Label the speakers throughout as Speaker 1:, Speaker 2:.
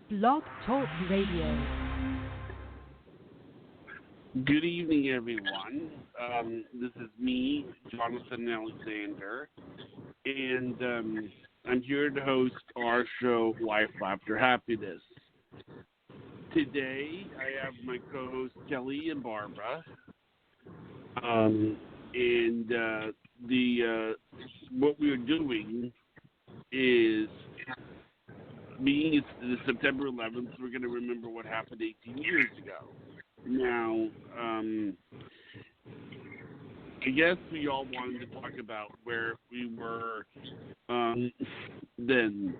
Speaker 1: Blog Talk Radio.
Speaker 2: Good evening, everyone. This is me, Jonathan Alexander, and I'm here to host our show, Life After Happiness. Today, I have my co-hosts Kelly and Barbara, and what we're doing is, being it's the September 11th, we're going to remember what happened 18 years ago. Now, I guess we all wanted to talk about where we were then.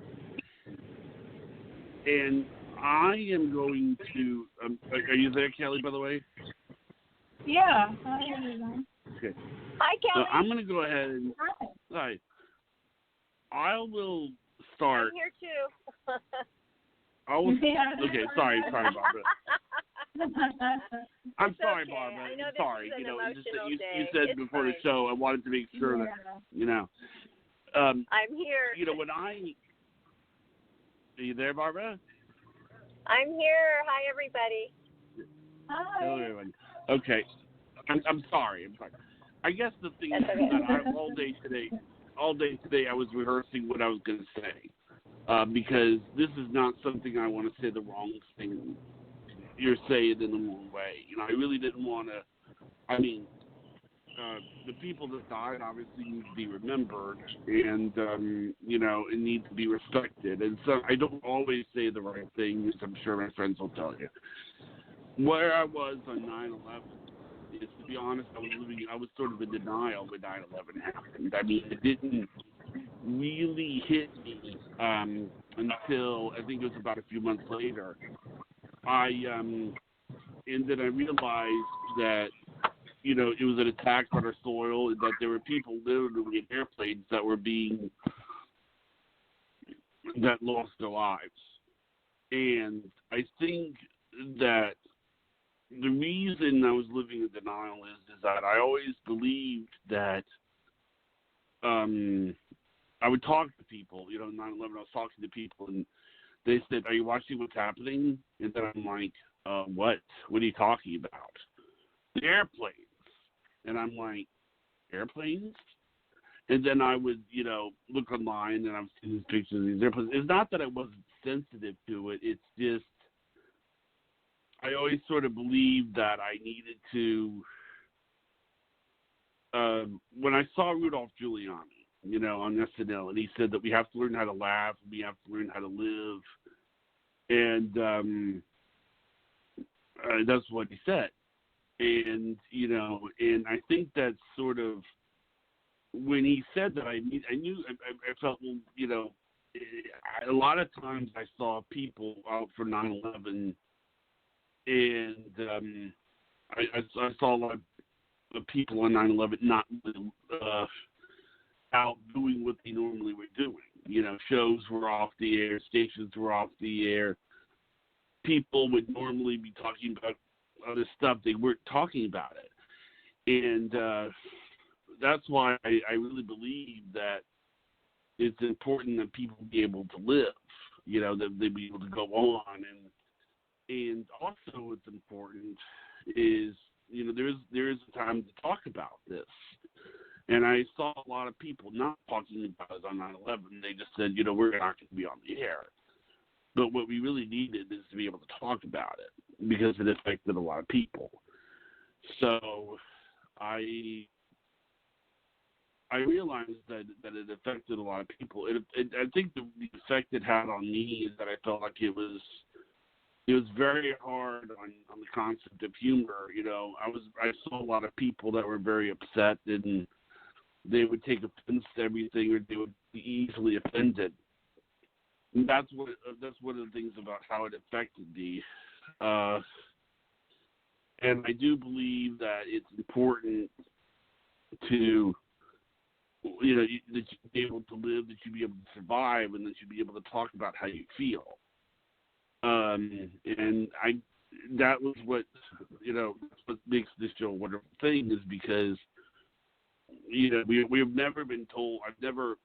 Speaker 2: And I am going to, are you there, Kelly, by the way?
Speaker 3: Yeah. Hi, everyone.
Speaker 2: Okay.
Speaker 3: Hi, Kelly.
Speaker 2: I'm going to go ahead and, hi. I will start.
Speaker 3: I'm here, too.
Speaker 2: Okay, sorry, Barbara. I'm
Speaker 3: It's
Speaker 2: sorry,
Speaker 3: okay.
Speaker 2: Barbara.
Speaker 3: I know
Speaker 2: I'm
Speaker 3: this
Speaker 2: sorry.
Speaker 3: is an
Speaker 2: Just that
Speaker 3: emotional
Speaker 2: you
Speaker 3: day.
Speaker 2: said
Speaker 3: It's
Speaker 2: before
Speaker 3: fine.
Speaker 2: the show, I wanted to make sure that,
Speaker 3: I'm here.
Speaker 2: when are you there, Barbara?
Speaker 3: I'm here. Hi, everybody.
Speaker 2: Hello, everyone. Okay. I'm sorry. I guess the thing is
Speaker 3: That's okay.
Speaker 2: that all day today, I was rehearsing what I was going to say. Because this is not something I want to say the wrong thing. You're saying in the wrong way. I really didn't want to. The people that died obviously need to be remembered, and it needs to be respected. And so I don't always say the right thing, as I'm sure my friends will tell you. Where I was on 9/11 is, to be honest, I was sort of in denial when 9/11 happened. It didn't really hit me until I think it was about a few months later. And then I realized that it was an attack on our soil, and that there were people literally in airplanes that lost their lives. And I think that the reason I was living in denial is that I always believed that I would talk to people, 9/11, I was talking to people, and they said, "Are you watching what's happening?" And then I'm like, what? What are you talking about? The airplanes. And I'm like, airplanes? And then I would, look online, and I'm seeing these pictures of these airplanes. It's not that I wasn't sensitive to it. It's just I always sort of believed that I needed to, when I saw Rudolph Giuliani, on SNL, and he said that we have to learn how to laugh, we have to learn how to live, and that's what he said. And and I think that's sort of, when he said that, I felt, a lot of times I saw people out for 9/11, and I saw a lot of people on 9/11 not out doing what they normally were doing. Shows were off the air, stations were off the air. People would normally be talking about other stuff. They weren't talking about it. And that's why I really believe that it's important that people be able to live, that they be able to go on. And also what's important is, there is a time to talk about this. And I saw a lot of people not talking about it on 9/11. They just said, we're not going to be on the air. But what we really needed is to be able to talk about it, because it affected a lot of people. So I realized that it affected a lot of people. I think the effect it had on me is that I felt like it was very hard on the concept of humor. I saw a lot of people that were very upset, and they would take offense to everything, or they would be easily offended. And that's one of the things about how it affected me. And I do believe that it's important to, that you be able to live, that you be able to survive, and that you be able to talk about how you feel. And that was what, that's what makes this show a wonderful thing, is because, we have never been told, I've never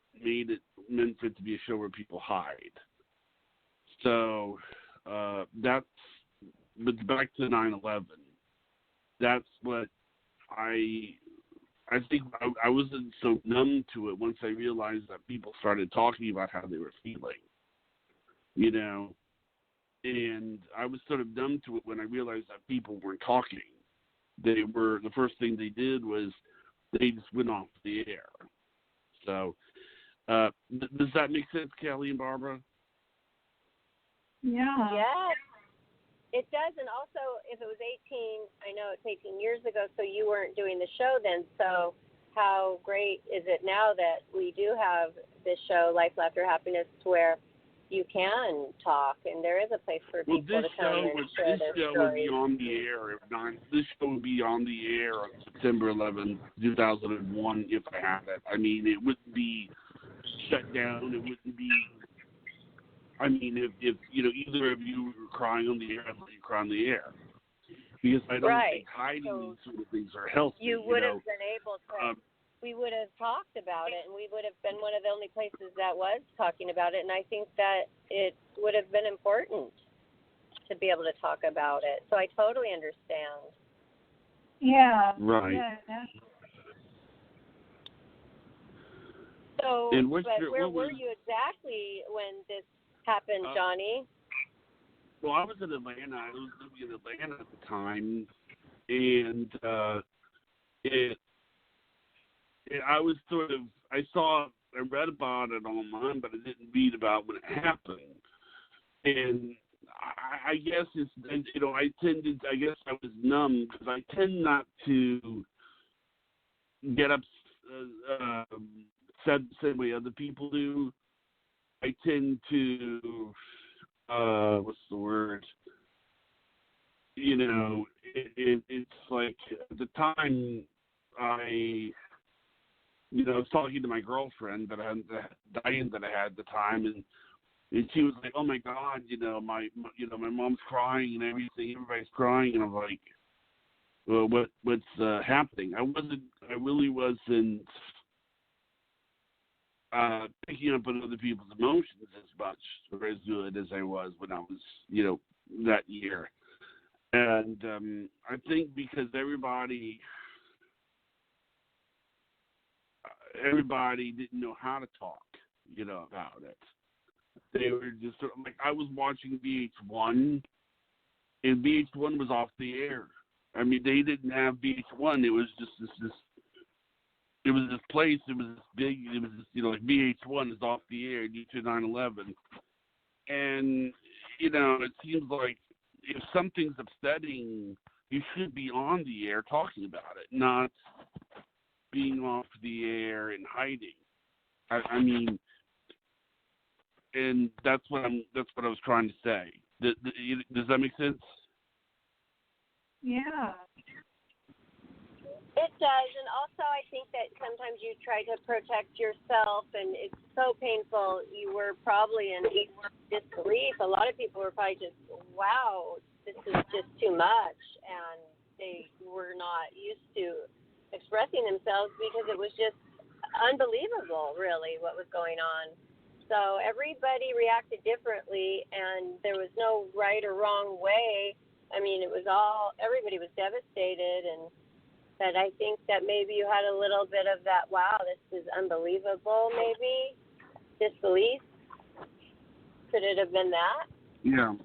Speaker 2: meant for it to be a show where people hide. So but back to 9/11. That's what I think I wasn't so numb to it once I realized that people started talking about how they were feeling, and I was sort of numb to it when I realized that people weren't talking. The first thing they did was they just went off the air. So, does that make sense, Kelly and Barbara?
Speaker 4: Yeah.
Speaker 3: Yes, it does. And also, if it was 18, I know it's 18 years ago, so you weren't doing the show then. So how great is it now that we do have this show, Life, Laughter, Happiness, where you can talk, and there is a place for people to come and share their stories.
Speaker 2: This show would be on the air This show would be on the air on September 11th, 2001, if I had it. I mean, it wouldn't be shut down. It wouldn't be. I mean, if either of you were crying on the air, I'd let you cry on the air, because I don't think hiding these sort of things are healthy.
Speaker 3: You would have been able to. We would have talked about it, and we would have been one of the only places that was talking about it. And I think that it would have been important to be able to talk about it. So I totally understand.
Speaker 4: Yeah.
Speaker 2: Right.
Speaker 4: Yeah.
Speaker 3: So,
Speaker 2: and
Speaker 3: where were you exactly when this happened, Johnny?
Speaker 2: Well, I was in Atlanta. I was living in Atlanta at the time, and I read about it online, but I didn't read about when it happened. And I guess I was numb because I tend not to get upset the same way other people do. I tend to, what's the word? It's like at the time I was talking to my girlfriend Diane that I had at the time, and she was like, "Oh my God, my mom's crying and everything. Everybody's crying," and I'm like, "Well, what's happening?" I really wasn't picking up on other people's emotions as much or as good as I was when I was, that year. And I think because everybody didn't know how to talk, about it. They were just sort of like, I was watching VH1, and VH1 was off the air. I mean, they didn't have VH1. It was just this. It was this place. It was this big. It was this, like VH1 is off the air due to 9/11, and it seems like if something's upsetting, you should be on the air talking about it, not being off the air and hiding. I mean, and that's what I was trying to say. Does that make sense?
Speaker 4: Yeah.
Speaker 3: It does, and also I think that sometimes you try to protect yourself, and it's so painful. You were probably in disbelief. A lot of people were probably just, wow, this is just too much, and they were not used to expressing themselves because it was just unbelievable, really, what was going on. So everybody reacted differently, and there was no right or wrong way. I mean, everybody was devastated, but I think that maybe you had a little bit of that, wow, this is unbelievable, maybe, disbelief. Could it have been that?
Speaker 2: Yeah.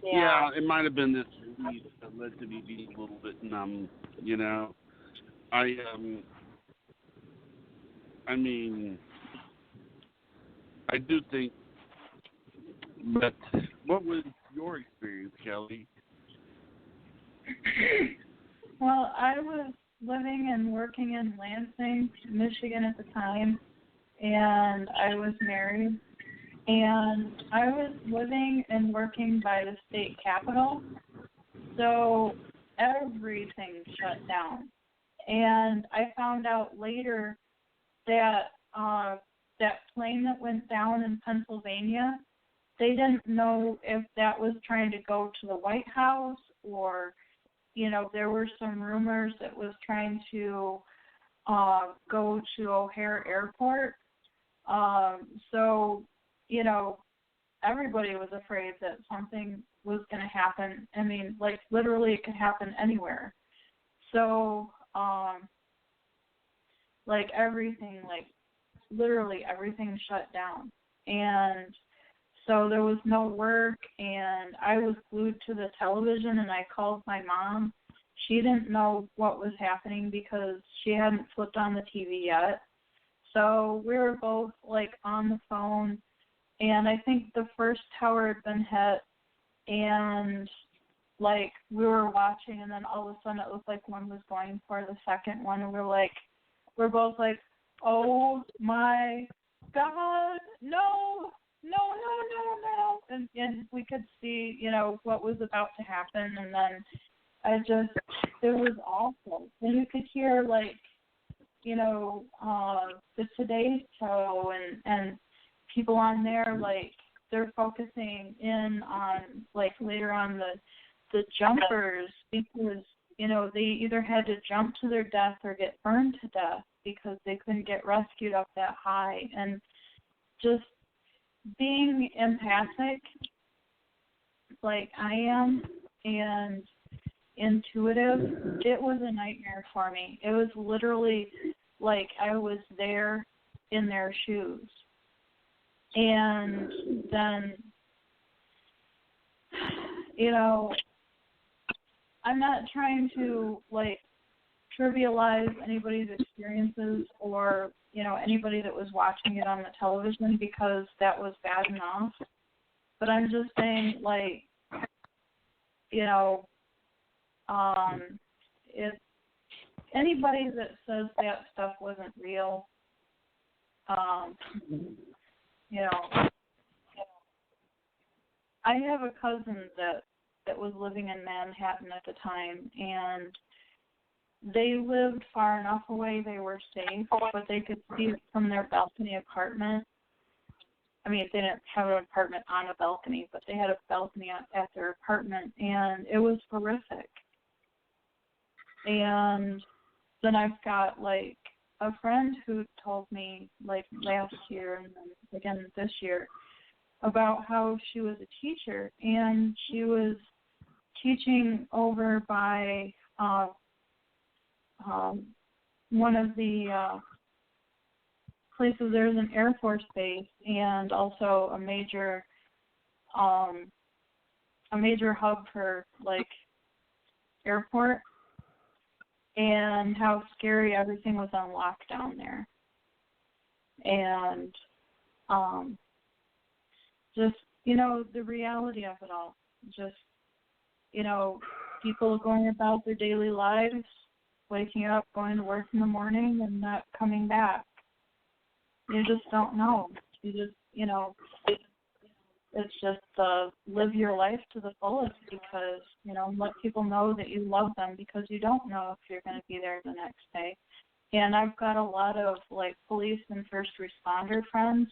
Speaker 2: Yeah, it might have been this relief that led to me being a little bit numb, I do think, but what was your experience, Kelly?
Speaker 4: Well, I was living and working in Lansing, Michigan at the time, and I was married, and I was living and working by the state capitol, so everything shut down. And I found out later that that plane that went down in Pennsylvania, they didn't know if that was trying to go to the White House or, there were some rumors it was trying to go to O'Hare Airport. So, everybody was afraid that something was going to happen. I mean, like, literally it could happen anywhere. So, like, everything, like, literally everything shut down. And so there was no work, and I was glued to the television, and I called my mom. She didn't know what was happening because she hadn't flipped on the TV yet. So we were both, like, on the phone, and I think the first tower had been hit, and, like, we were watching, and then all of a sudden it looked like one was going for the second one, and we're both like, oh my God, no. And we could see, you know, what was about to happen, and then it was awful. And you could hear, like, you know, the Today Show and people on there, like, they're focusing in on, like, later on the jumpers, because, you know, they either had to jump to their death or get burned to death because they couldn't get rescued up that high. And just being empathic, like I am, and intuitive, it was a nightmare for me. It was literally like I was there in their shoes. And then, you know, I'm not trying to, like, trivialize anybody's experiences or, you know, anybody that was watching it on the television, because that was bad enough. But I'm just saying, like, you know, if anybody that says that stuff wasn't real, you know, I have a cousin that was living in Manhattan at the time, and they lived far enough away they were safe, but they could see it from their balcony apartment. I mean, they didn't have an apartment on a balcony, but they had a balcony at their apartment, and it was horrific. And then I've got, like, a friend who told me, like, last year and then again this year, about how she was a teacher, and she was teaching over by one of the places. There's an Air Force base and also a major hub for, like, airport, and how scary everything was on lockdown there. And just, you know, the reality of it all. Just, you know, people going about their daily lives, waking up, going to work in the morning, and not coming back. You just don't know. You just, you know, it's just live your life to the fullest, because, you know, let people know that you love them, because you don't know if you're going to be there the next day. And I've got a lot of, like, police and first responder friends,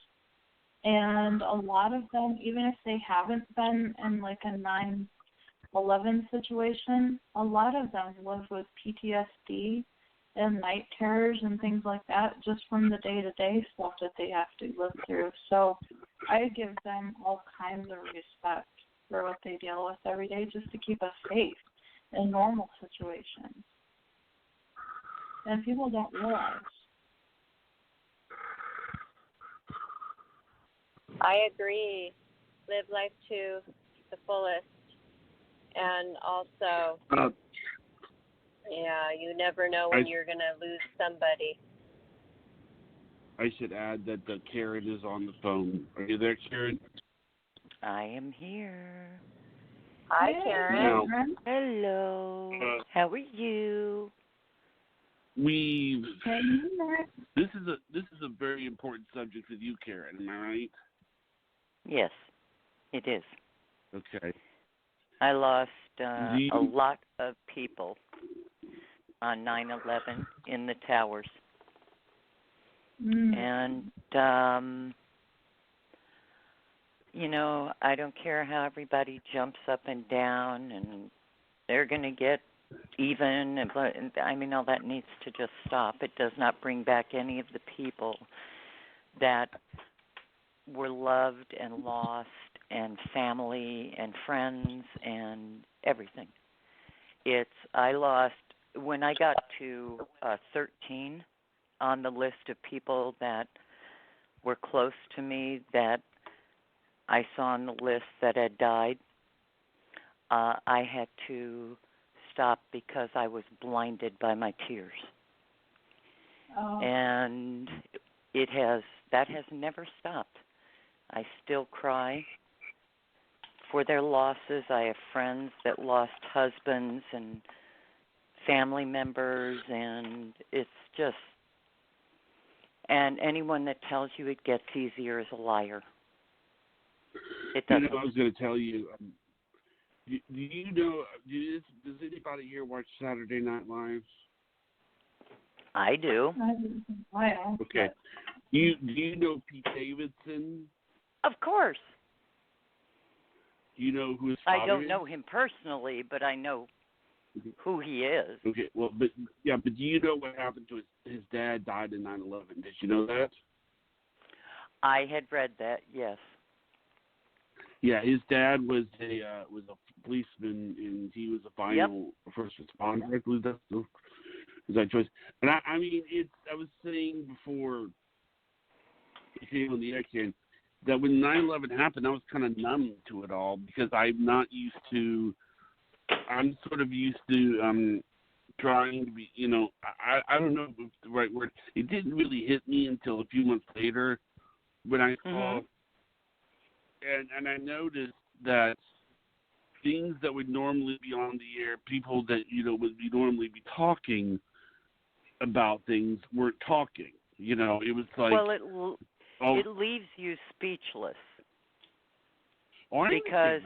Speaker 4: and a lot of them, even if they haven't been in, like, a 9/11 situation, a lot of them live with PTSD and night terrors and things like that, just from the day-to-day stuff that they have to live through. So I give them all kinds of respect for what they deal with every day, just to keep us safe in normal situations. And people don't realize.
Speaker 3: I agree. Live life to the fullest. And also, yeah, you never know when you're going to lose somebody.
Speaker 2: I should add that Karen is on the phone. Are you there, Karen?
Speaker 5: I am here.
Speaker 3: Hi, Karen.
Speaker 2: Now,
Speaker 5: Hello. How are you?
Speaker 2: This is a very important subject with you, Karen. Am I right?
Speaker 5: Yes, it is.
Speaker 2: Okay.
Speaker 5: I lost a lot of people on 9/11 in the towers. And, you know, I don't care how everybody jumps up and down and they're going to get even. But I mean, all that needs to just stop. It does not bring back any of the people that were loved and lost and family and friends and everything. I lost, when I got to 13 on the list of people that were close to me that I saw on the list that had died, I had to stop because I was blinded by my tears.
Speaker 4: Oh.
Speaker 5: And that has never stopped. I still cry for their losses. I have friends that lost husbands and family members, and it's just, and anyone that tells you it gets easier is a liar. It doesn't.
Speaker 2: I was going to tell you, do you know, does anybody here watch Saturday Night Live?
Speaker 5: I do.
Speaker 4: Wow.
Speaker 2: Okay. Do you know Pete Davidson?
Speaker 5: Of course.
Speaker 2: Do you know who his father
Speaker 5: I don't
Speaker 2: is?
Speaker 5: know him personally, but I know who he is.
Speaker 2: Okay, well, but do you know what happened to his dad? Died in 9/11. Did you know that?
Speaker 5: I had read that. Yes.
Speaker 2: Yeah, his dad was a policeman, and he was a final first responder. I believe that's that choice. And I mean, I was saying before it came on the action that when 9/11 happened, I was kind of numb to it all because I'm not used to. I'm sort of used to trying to be, I don't know if the right word. It didn't really hit me until a few months later when I saw, and I noticed that things that would normally be on the air, people that would normally be talking about things weren't talking. It was like,
Speaker 5: well, it leaves you speechless because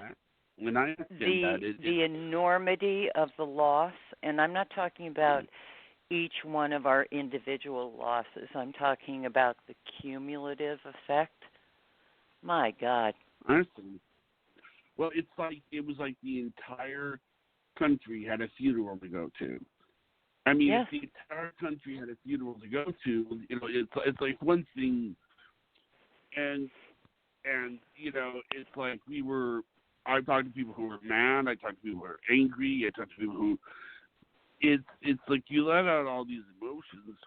Speaker 5: the enormity of the loss, and I'm not talking about each one of our individual losses. I'm talking about the cumulative effect. My God.
Speaker 2: Honestly, well, it was like the entire country had a funeral to go to. I mean, if the entire country had a funeral to go to, it's like one thing, and it's like I talked to people who were mad, I talked to people who were angry, I talked to people who, it's like you let out all these emotions,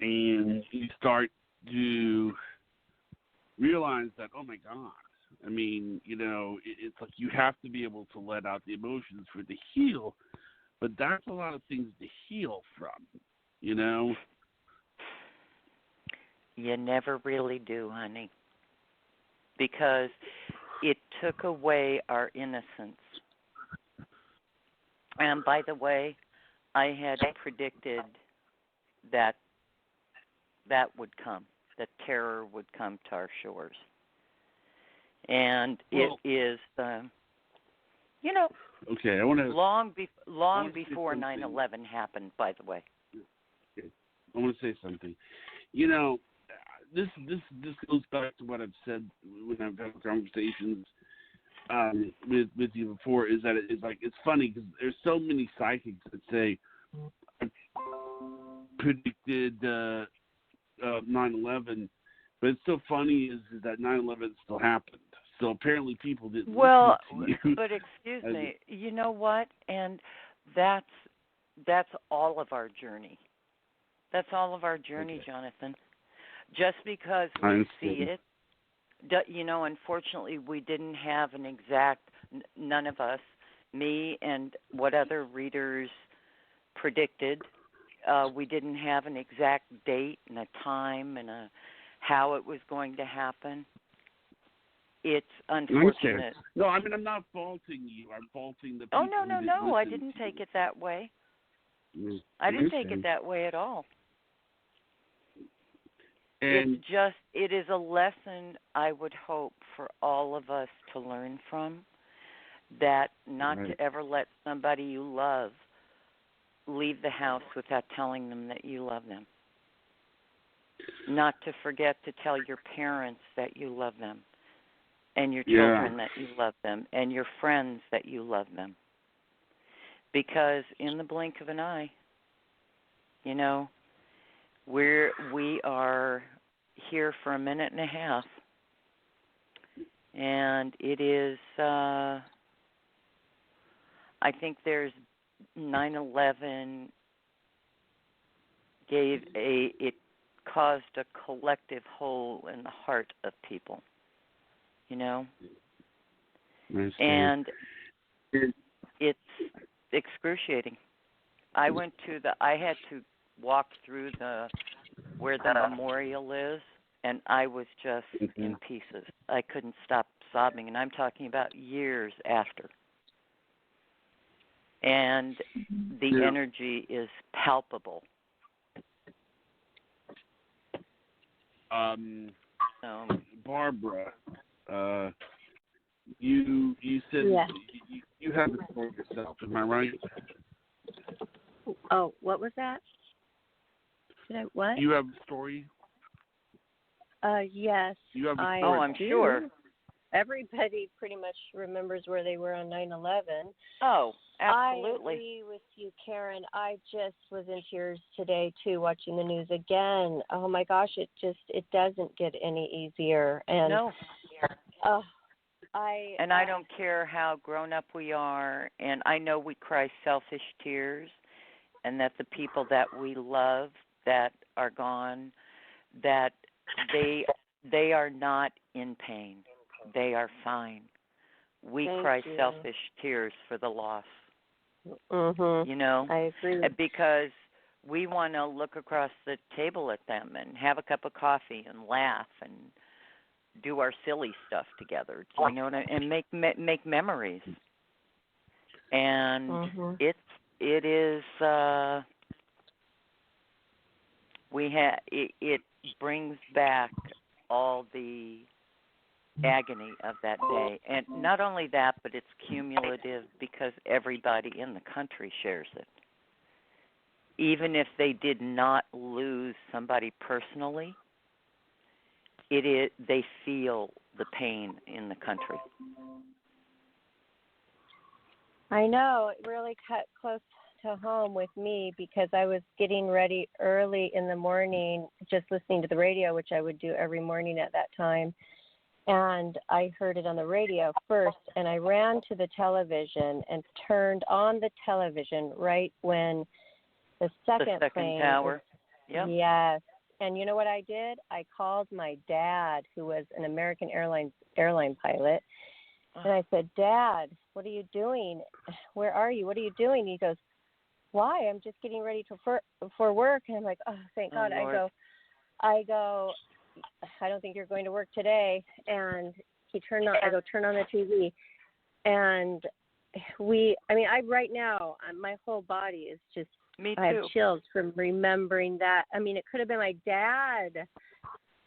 Speaker 2: and you start to realize that, oh my God, I mean, it's like you have to be able to let out the emotions for it to heal. But that's a lot of things to heal from,
Speaker 5: You never really do, honey. Because it took away our innocence. And by the way, I had predicted that would come, that terror would come to our shores. And it is
Speaker 2: okay, I want to
Speaker 5: long before 9/11 happened. By the way,
Speaker 2: okay. I want to say something. This goes back to what I've said when I've had conversations with you before. Is that it's funny because there's so many psychics that say I predicted 9/11, but it's so funny is that 9/11 still happened. So apparently people didn't listen to you.
Speaker 5: But excuse me, you know what? And that's all of our journey. That's all of our journey, okay. Jonathan. Just because we see it, unfortunately we didn't have an exact, none of us, me and what other readers predicted, we didn't have an exact date and a time and how it was going to happen. It's unfortunate.
Speaker 2: No, I mean, I'm not faulting you. I'm faulting the people.
Speaker 5: Oh, no. I didn't take it that way. I didn't take it that way at all.
Speaker 2: And
Speaker 5: it is a lesson I would hope for all of us to learn from, that not to ever let somebody you love leave the house without telling them that you love them. Not to forget to tell your parents that you love them. And your children that you love them, and your friends that you love them. Because in the blink of an eye, we are here for a minute and a half, And it is, I think there's 9/11 it caused a collective hole in the heart of people, you know? And it's excruciating. I had to walk through where the memorial is, and I was just in pieces. I couldn't stop sobbing, and I'm talking about years after. And the energy is palpable.
Speaker 2: Barbara, you said you have a story yourself. Am I right?
Speaker 3: Oh, what was that? What?
Speaker 2: You have a story?
Speaker 3: Yes.
Speaker 2: You have a story?
Speaker 5: I'm sure.
Speaker 3: Everybody pretty much remembers where they were on 9/11.
Speaker 5: Oh, absolutely.
Speaker 3: I agree with you, Karen. I just was in tears today too, watching the news again. Oh my gosh, it doesn't get any easier. And
Speaker 5: no.
Speaker 3: I
Speaker 5: don't care how grown up we are, and I know we cry selfish tears, and that the people that we love that are gone, that they are not in pain. They are fine. We cry selfish tears for the loss.
Speaker 3: Mm-hmm.
Speaker 5: You know?
Speaker 3: I agree.
Speaker 5: Because we want to look across the table at them and have a cup of coffee and laugh and do our silly stuff together. You know what and make memories. And it is it brings back all the agony of that day. And not only that, but it's cumulative because everybody in the country shares it. Even if they did not lose somebody personally, they feel the pain in the country.
Speaker 3: I know, it really cut close to home with me because I was getting ready early in the morning, just listening to the radio, which I would do every morning at that time. And I heard it on the radio first, and I ran to the television and turned on the television right when the second plane
Speaker 5: tower. Yep.
Speaker 3: Yes. And you know what I did? I called my dad, who was an American airline pilot, and I said, "Dad, what are you doing? Where are you? What are you doing?" He goes, "Why? I'm just getting ready for work." And I'm like, "Oh, thank God."
Speaker 5: Lord.
Speaker 3: I go, "I don't think you're going to work today." And turn on the TV, and right now, my whole body is just.
Speaker 5: Me too.
Speaker 3: I have chills from remembering that. I mean, it could have been my dad.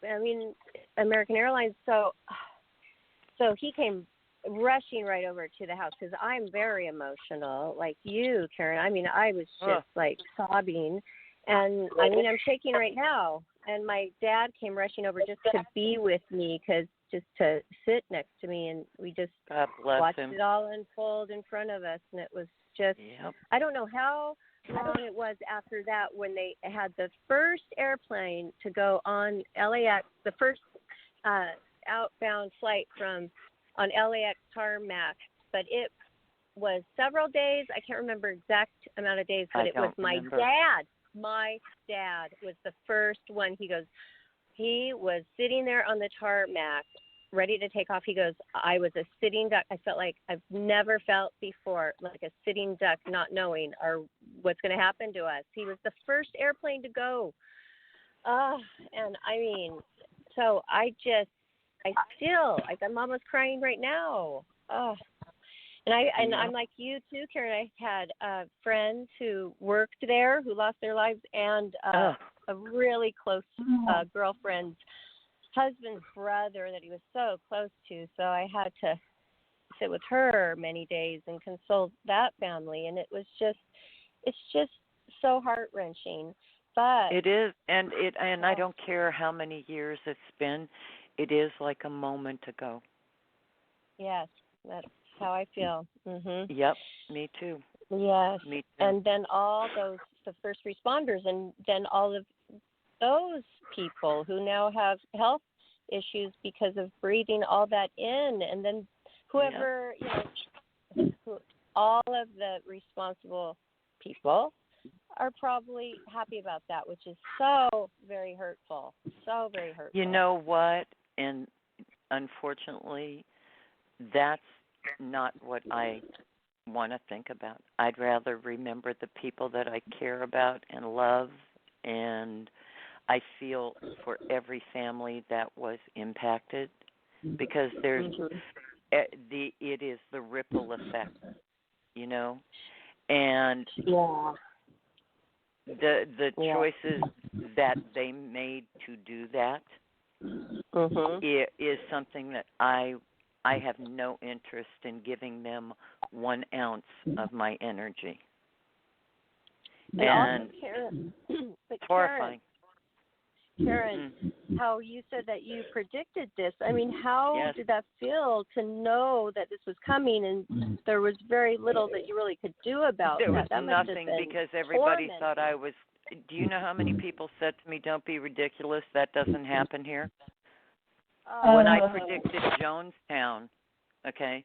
Speaker 3: I mean, American Airlines. So he came rushing right over to the house because I'm very emotional, like you, Karen. I mean, I was just like sobbing, and I mean, I'm shaking right now. And my dad came rushing over just to be with me, just to sit next to me, and we just watched it all unfold in front of us, and it was just.
Speaker 5: Yep.
Speaker 3: I don't know how long it was after that when they had the first airplane to go on LAX, the first outbound flight on LAX tarmac, but it was several days. I can't remember exact amount of days, but it was my dad. My dad was the first one. He was sitting there on the tarmac, ready to take off. He goes, "I was a sitting duck. I felt like I've never felt before, like a sitting duck, not knowing what's going to happen to us." He was the first airplane to go. And I mean, so I still, like, I'm almost crying right now. And I'm like you too, Karen. I had friends who worked there who lost their lives, and a really close girlfriend's husband's brother that he was so close to. So I had to sit with her many days and console that family, and it's just so heart-wrenching. But
Speaker 5: it is, and I don't care how many years it's been. It is like a moment ago.
Speaker 3: Yes, that's how I feel. Mhm.
Speaker 5: Yep, me too.
Speaker 3: Yes.
Speaker 5: Me too.
Speaker 3: And then the first responders, and then all of those people who now have health issues because of breathing all that in, and then whoever all of the responsible people are probably happy about that, which is so very hurtful. So very hurtful.
Speaker 5: You know what? And unfortunately, that's not what I want to think about. I'd rather remember the people that I care about and love, and I feel for every family that was impacted, because there's it is the ripple effect, you know, and the choices that they made to do that is something that I have no interest in giving them 1 ounce of my energy. And
Speaker 3: but
Speaker 5: horrifying.
Speaker 3: Karen, how you said that you predicted this. I mean, how did that feel to know that this was coming and there was very little that you really could do about
Speaker 5: There was
Speaker 3: that
Speaker 5: nothing, because everybody thought I was. Do you know how many people said to me, "Don't be ridiculous, that doesn't happen here"? When I predicted Jonestown, okay,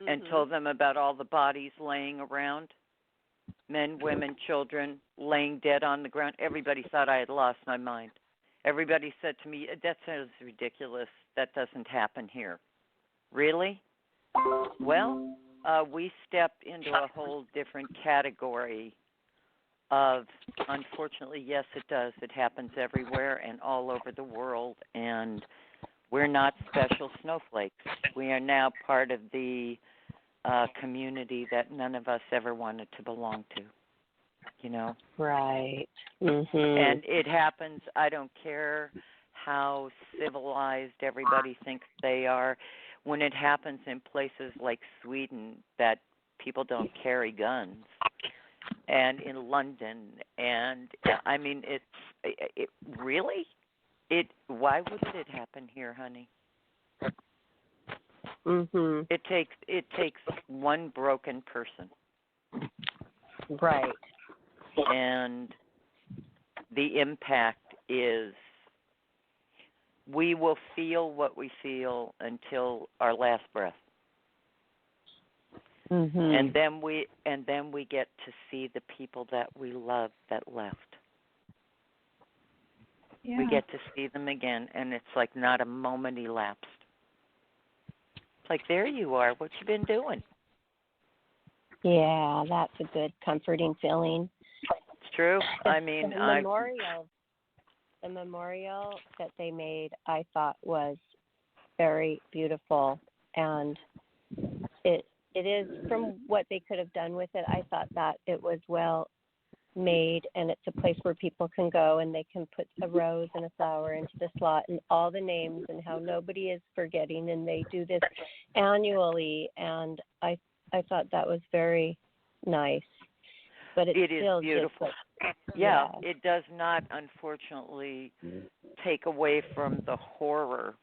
Speaker 5: and told them about all the bodies laying around, men, women, children laying dead on the ground, everybody thought I had lost my mind. Everybody said to me, "That sounds ridiculous. That doesn't happen here." Really? Well, we stepped into a whole different category of, unfortunately, yes, it does. It happens everywhere and all over the world, and we're not special snowflakes. We are now part of the community that none of us ever wanted to belong to, you know?
Speaker 3: Right.
Speaker 5: And it happens. I don't care how civilized everybody thinks they are. When it happens in places like Sweden that people don't carry guns, and in London, and I mean, it really, why wouldn't it happen here, honey? It takes one broken person.
Speaker 3: Right.
Speaker 5: And the impact is, we will feel what we feel until our last breath. And then we get to see the people that we love that left.
Speaker 4: Yeah.
Speaker 5: We get to see them again, and it's like not a moment elapsed. It's like, there you are. What you been doing?
Speaker 3: Yeah, that's a good, comforting feeling.
Speaker 5: It's true. I mean,
Speaker 3: the memorial that they made, I thought was very beautiful, and it is, from what they could have done with it, I thought that it was well made, and it's a place where people can go and they can put a rose and a flower into the slot and all the names, and how nobody is forgetting, and they do this annually, and I thought that was very nice. But it
Speaker 5: is
Speaker 3: still
Speaker 5: beautiful. Yeah, it does not, unfortunately, take away from the horror.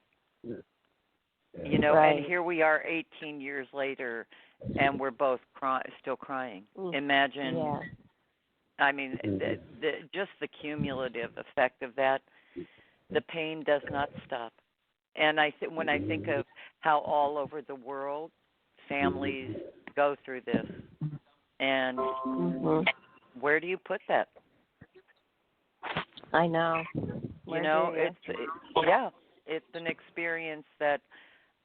Speaker 5: You know,
Speaker 3: right.
Speaker 5: And here we are 18 years later, and we're both still crying. Imagine, I mean, just the cumulative effect of that, the pain does not stop. And when I think of how all over the world families go through this, and where do you put that?
Speaker 3: I know.
Speaker 5: You know, it's an experience that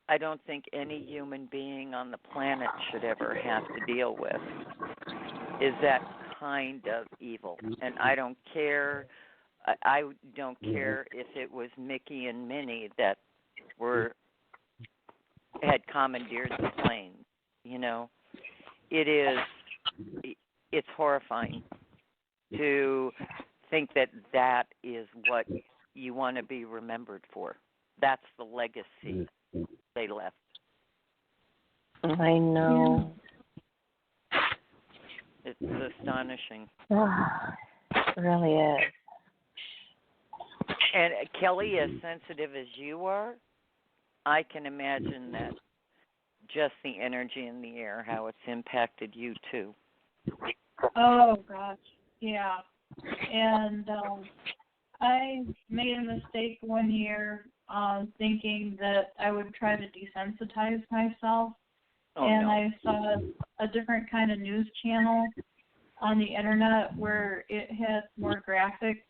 Speaker 5: I don't think any human being on the planet should ever have to deal with, is that kind of evil. And I don't care if it was Mickey and Minnie that had commandeered the planes, you know. It's horrifying to think that is what you want to be remembered for. That's the legacy they left.
Speaker 3: I know.
Speaker 5: It's astonishing.
Speaker 3: It really is.
Speaker 5: And Kelly, as sensitive as you are, I can imagine that just the energy in the air, how it's impacted you too.
Speaker 4: Oh gosh, yeah. And I made a mistake one year thinking that I would try to desensitize myself.
Speaker 5: Oh,
Speaker 4: And
Speaker 5: no.
Speaker 4: I saw a different kind of news channel on the internet where it had more graphic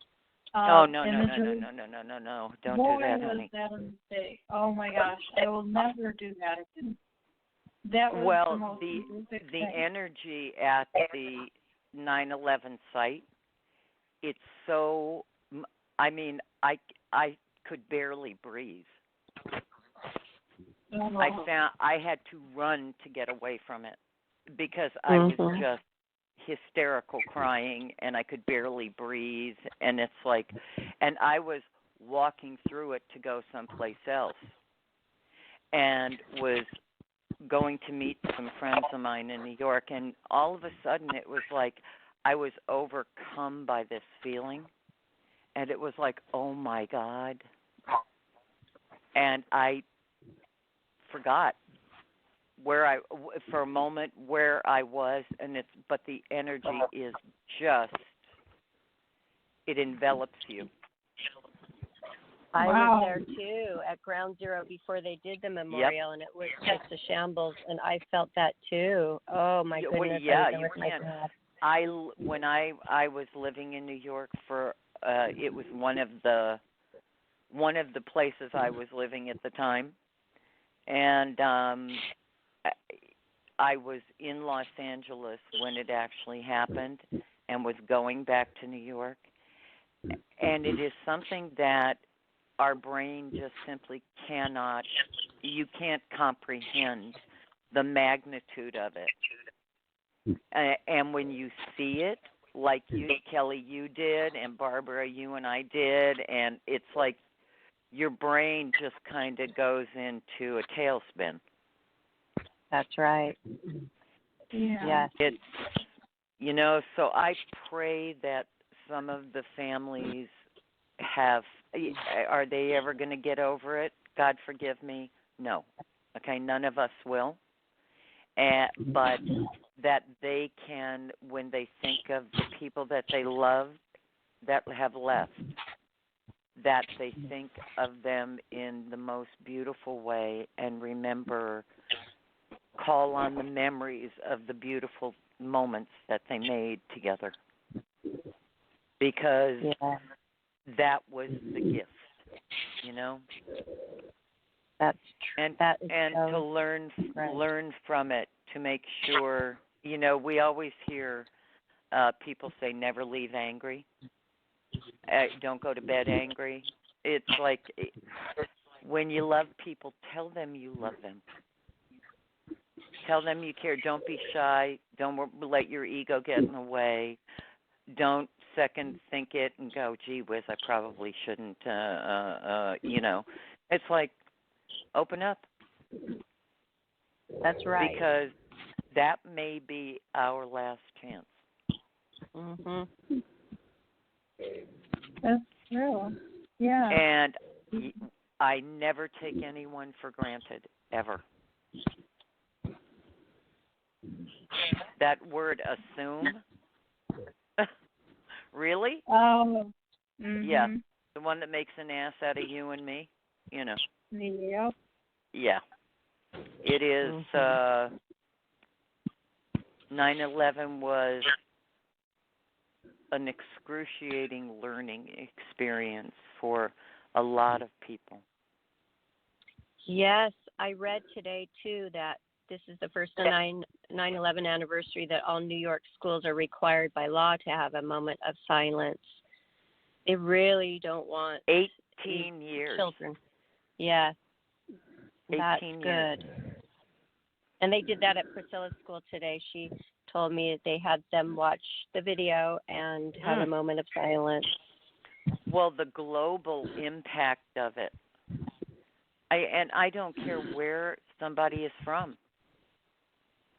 Speaker 5: No.
Speaker 4: imagery.
Speaker 5: No. Don't
Speaker 4: Boy,
Speaker 5: do that,
Speaker 4: was
Speaker 5: honey.
Speaker 4: that a mistake. Oh my gosh, I will never do that again. That was the
Speaker 5: Well,
Speaker 4: most
Speaker 5: the
Speaker 4: horrific
Speaker 5: the
Speaker 4: thing.
Speaker 5: energy at the 9/11 site, it's so. I mean, I could barely breathe.
Speaker 4: Oh.
Speaker 5: I had to run to get away from it because I was just hysterical crying and I could barely breathe, and it's like, and I was walking through it to go someplace else and was going to meet some friends of mine in New York, and all of a sudden it was like I was overcome by this feeling, and it was like, oh my God. And I forgot for a moment where I was, but the energy is just, it envelops you.
Speaker 3: I
Speaker 4: Wow.
Speaker 3: was there too at Ground Zero before they did the memorial, and it was just a shambles, and I felt that too. Oh my
Speaker 5: Yeah,
Speaker 3: goodness!
Speaker 5: well, yeah,
Speaker 3: I was there
Speaker 5: you
Speaker 3: with my
Speaker 5: can't.
Speaker 3: dad.
Speaker 5: When I was living in New York for it was one of the places I was living at the time, and I was in Los Angeles when it actually happened and was going back to New York, and it is something that our brain just simply cannot, you can't comprehend the magnitude of it. And when you see it, like you, Kelly, you did, and Barbara, you and I did, and it's like your brain just kind of goes into a tailspin.
Speaker 3: That's right.
Speaker 4: Yeah.
Speaker 3: Yes.
Speaker 5: It's, so I pray that some of the families are they ever going to get over it? God forgive me. No. Okay, none of us will. But that they can, when they think of the people that they love that have left, that they think of them in the most beautiful way and call on the memories of the beautiful moments that they made together. Because that was the gift,
Speaker 3: That's true.
Speaker 5: And
Speaker 3: that is
Speaker 5: and
Speaker 3: so
Speaker 5: to learn
Speaker 3: right.
Speaker 5: from it, to make sure, we always hear people say never leave angry. Don't go to bed angry. It's like when you love people, tell them you love them. Tell them you care. Don't be shy. Don't let your ego get in the way. Don't second think it and go, gee whiz, I probably shouldn't, It's like, open up.
Speaker 3: That's right.
Speaker 5: Because that may be our last chance.
Speaker 3: Mhm.
Speaker 4: That's true. Yeah.
Speaker 5: And I never take anyone for granted, ever. That word assume? Really?
Speaker 4: Oh. Mhm.
Speaker 5: Yeah. The one that makes an ass out of you and me?
Speaker 4: Yep.
Speaker 5: Yeah. It is, 9/11 was an excruciating learning experience for a lot of people.
Speaker 3: Yes, I read today too that this is the first 9/11 anniversary that all New York schools are required by law to have a moment of silence. They really don't want
Speaker 5: 18 years.
Speaker 3: children. Yeah, that's
Speaker 5: 18
Speaker 3: good.
Speaker 5: years.
Speaker 3: And they did that at Priscilla's school today. She told me that they had them watch the video and have a moment of silence.
Speaker 5: Well, the global impact of it. I don't care where somebody is from.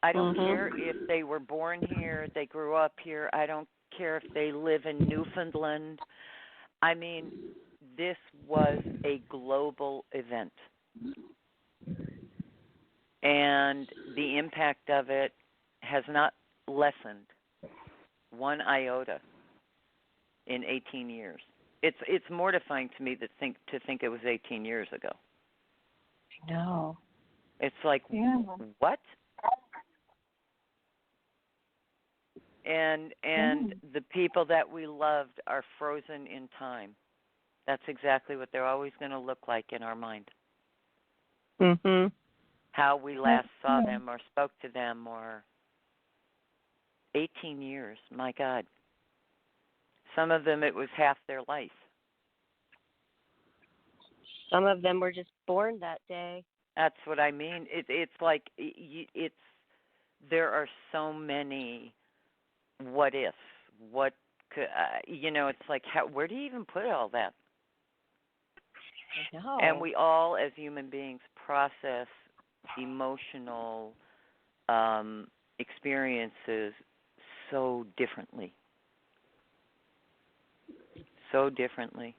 Speaker 5: I don't care if they were born here, they grew up here. I don't care if they live in Newfoundland. I mean, this was a global event. And the impact of it has not lessened one iota in 18 years. It's mortifying to me to think it was 18 years ago.
Speaker 6: I know.
Speaker 5: It's like,
Speaker 4: Yeah.
Speaker 5: what? And the people that we loved are frozen in time. That's exactly what they're always going to look like in our mind.
Speaker 6: Mhm.
Speaker 5: How we last saw them or spoke to them, or 18 years. My God. Some of them, it was half their life.
Speaker 6: Some of them were just born that day.
Speaker 5: That's what I mean. It's like there are so many what ifs. What could it's like, where do you even put all that?
Speaker 6: I know.
Speaker 5: And we all, as human beings, process emotional experiences so differently. So differently.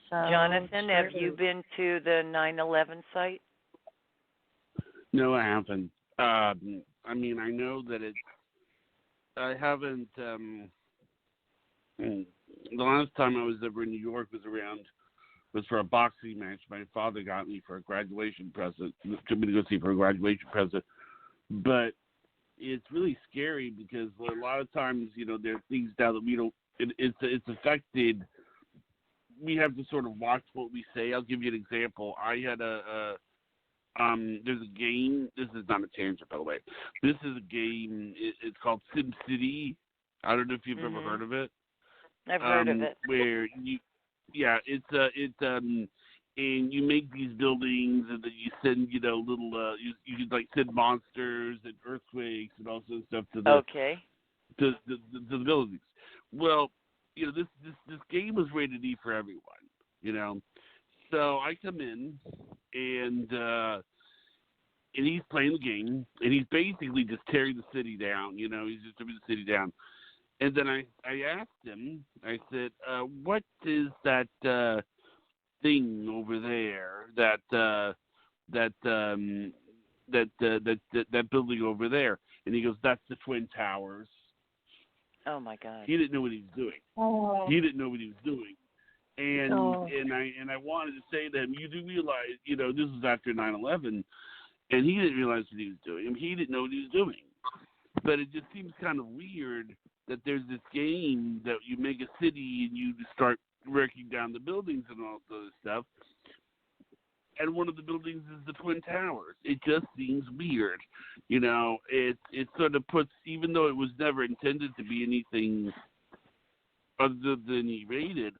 Speaker 6: So
Speaker 5: Jonathan, have
Speaker 6: true.
Speaker 5: you been to the 9/11 site?
Speaker 2: No, I haven't. I mean, I know that I haven't. The last time I was ever in New York was for a boxing match. My father got me for a graduation present. Took me to go see for a graduation present. But it's really scary because a lot of times, there are things now that we don't. It's affected. We have to sort of watch what we say. I'll give you an example. I had there's a game. This is not a tangent, by the way. This is a game. It's called SimCity. I don't know if you've ever heard of it.
Speaker 5: I've heard of it.
Speaker 2: Where and you make these buildings, and then you send, little, you could like send monsters and earthquakes and all sorts of stuff to the to the buildings. Well, this game was rated E for everyone, So I come in, and he's playing the game, and he's basically just tearing the city down. He's just tearing the city down. And then I asked him. I said, "What is that thing over there? That building over there?" And he goes, "That's the Twin Towers."
Speaker 5: Oh my God.
Speaker 2: He didn't know what he was doing.
Speaker 4: Oh.
Speaker 2: He didn't know what he was doing. And I wanted to say to him, you do realize, this was after 9/11, and he didn't realize what he was doing. I mean, he didn't know what he was doing. But it just seems kind of weird that there's this game that you make a city and you start breaking down the buildings and all this stuff. And one of the buildings is the Twin Towers. It just seems weird. It sort of puts, even though it was never intended to be anything other than E-rated,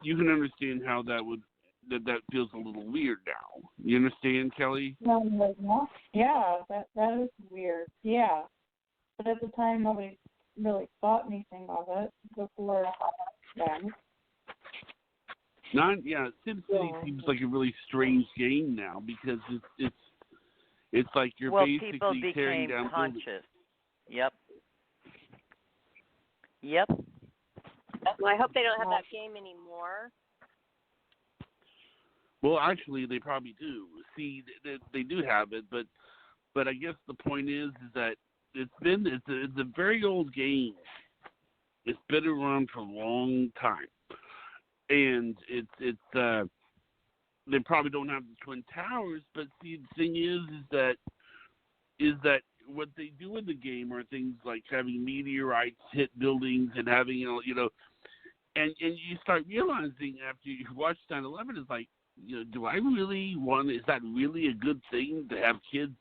Speaker 2: you can understand how that feels a little weird now. You understand, Kelly?
Speaker 4: Yeah, that is weird. Yeah. But at the time, nobody really thought anything of it before then.
Speaker 2: SimCity seems like a really strange game now because it's like you're basically
Speaker 5: people
Speaker 2: tearing
Speaker 5: became
Speaker 2: down
Speaker 5: conscious.
Speaker 2: buildings.
Speaker 5: Yep.
Speaker 3: Well, I hope they don't have that game anymore.
Speaker 2: Well, actually, they probably do. See, they do have it, but I guess the point is that it's a very old game. It's been around for a long time, and they probably don't have the Twin Towers. But see, the thing is that what they do in the game are things like having meteorites hit buildings and having and you start realizing after you watch 9/11, it's like, do I really want? Is that really a good thing to have kids?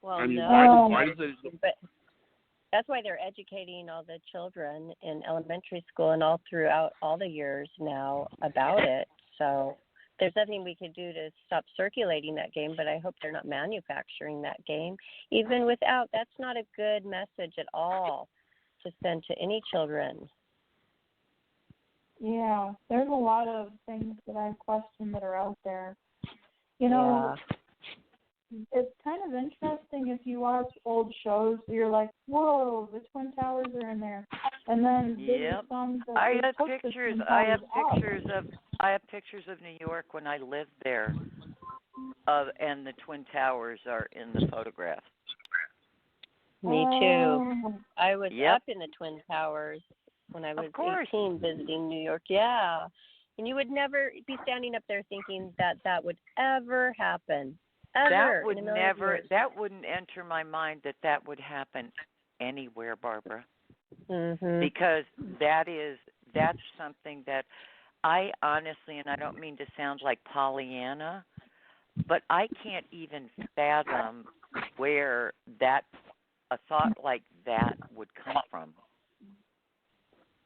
Speaker 3: Well,
Speaker 2: I mean,
Speaker 3: no.
Speaker 2: why does it?
Speaker 3: But that's why they're educating all the children in elementary school and all throughout all the years now about it. So there's nothing we could do to stop circulating that game, but I hope they're not manufacturing that game. Even without, that's not a good message at all to send to any children.
Speaker 4: Yeah, there's a lot of things that I question that are out there. It's kind of interesting if you watch old shows, you're like, whoa, the Twin Towers are in there. And then
Speaker 5: I have pictures of New York when I lived there, and the Twin Towers are in the photographs.
Speaker 6: Me too. I was
Speaker 5: Yep.
Speaker 6: up in the Twin Towers when I was
Speaker 5: Of course.
Speaker 6: 18 visiting New York. Yeah. And you would never be standing up there thinking that would ever happen. Ever.
Speaker 5: That would
Speaker 6: in a million
Speaker 5: never.
Speaker 6: years.
Speaker 5: That wouldn't enter my mind that would happen anywhere, Barbara.
Speaker 6: Mhm.
Speaker 5: Because that's something that I honestly, and I don't mean to sound like Pollyanna, but I can't even fathom where a thought like that would come from.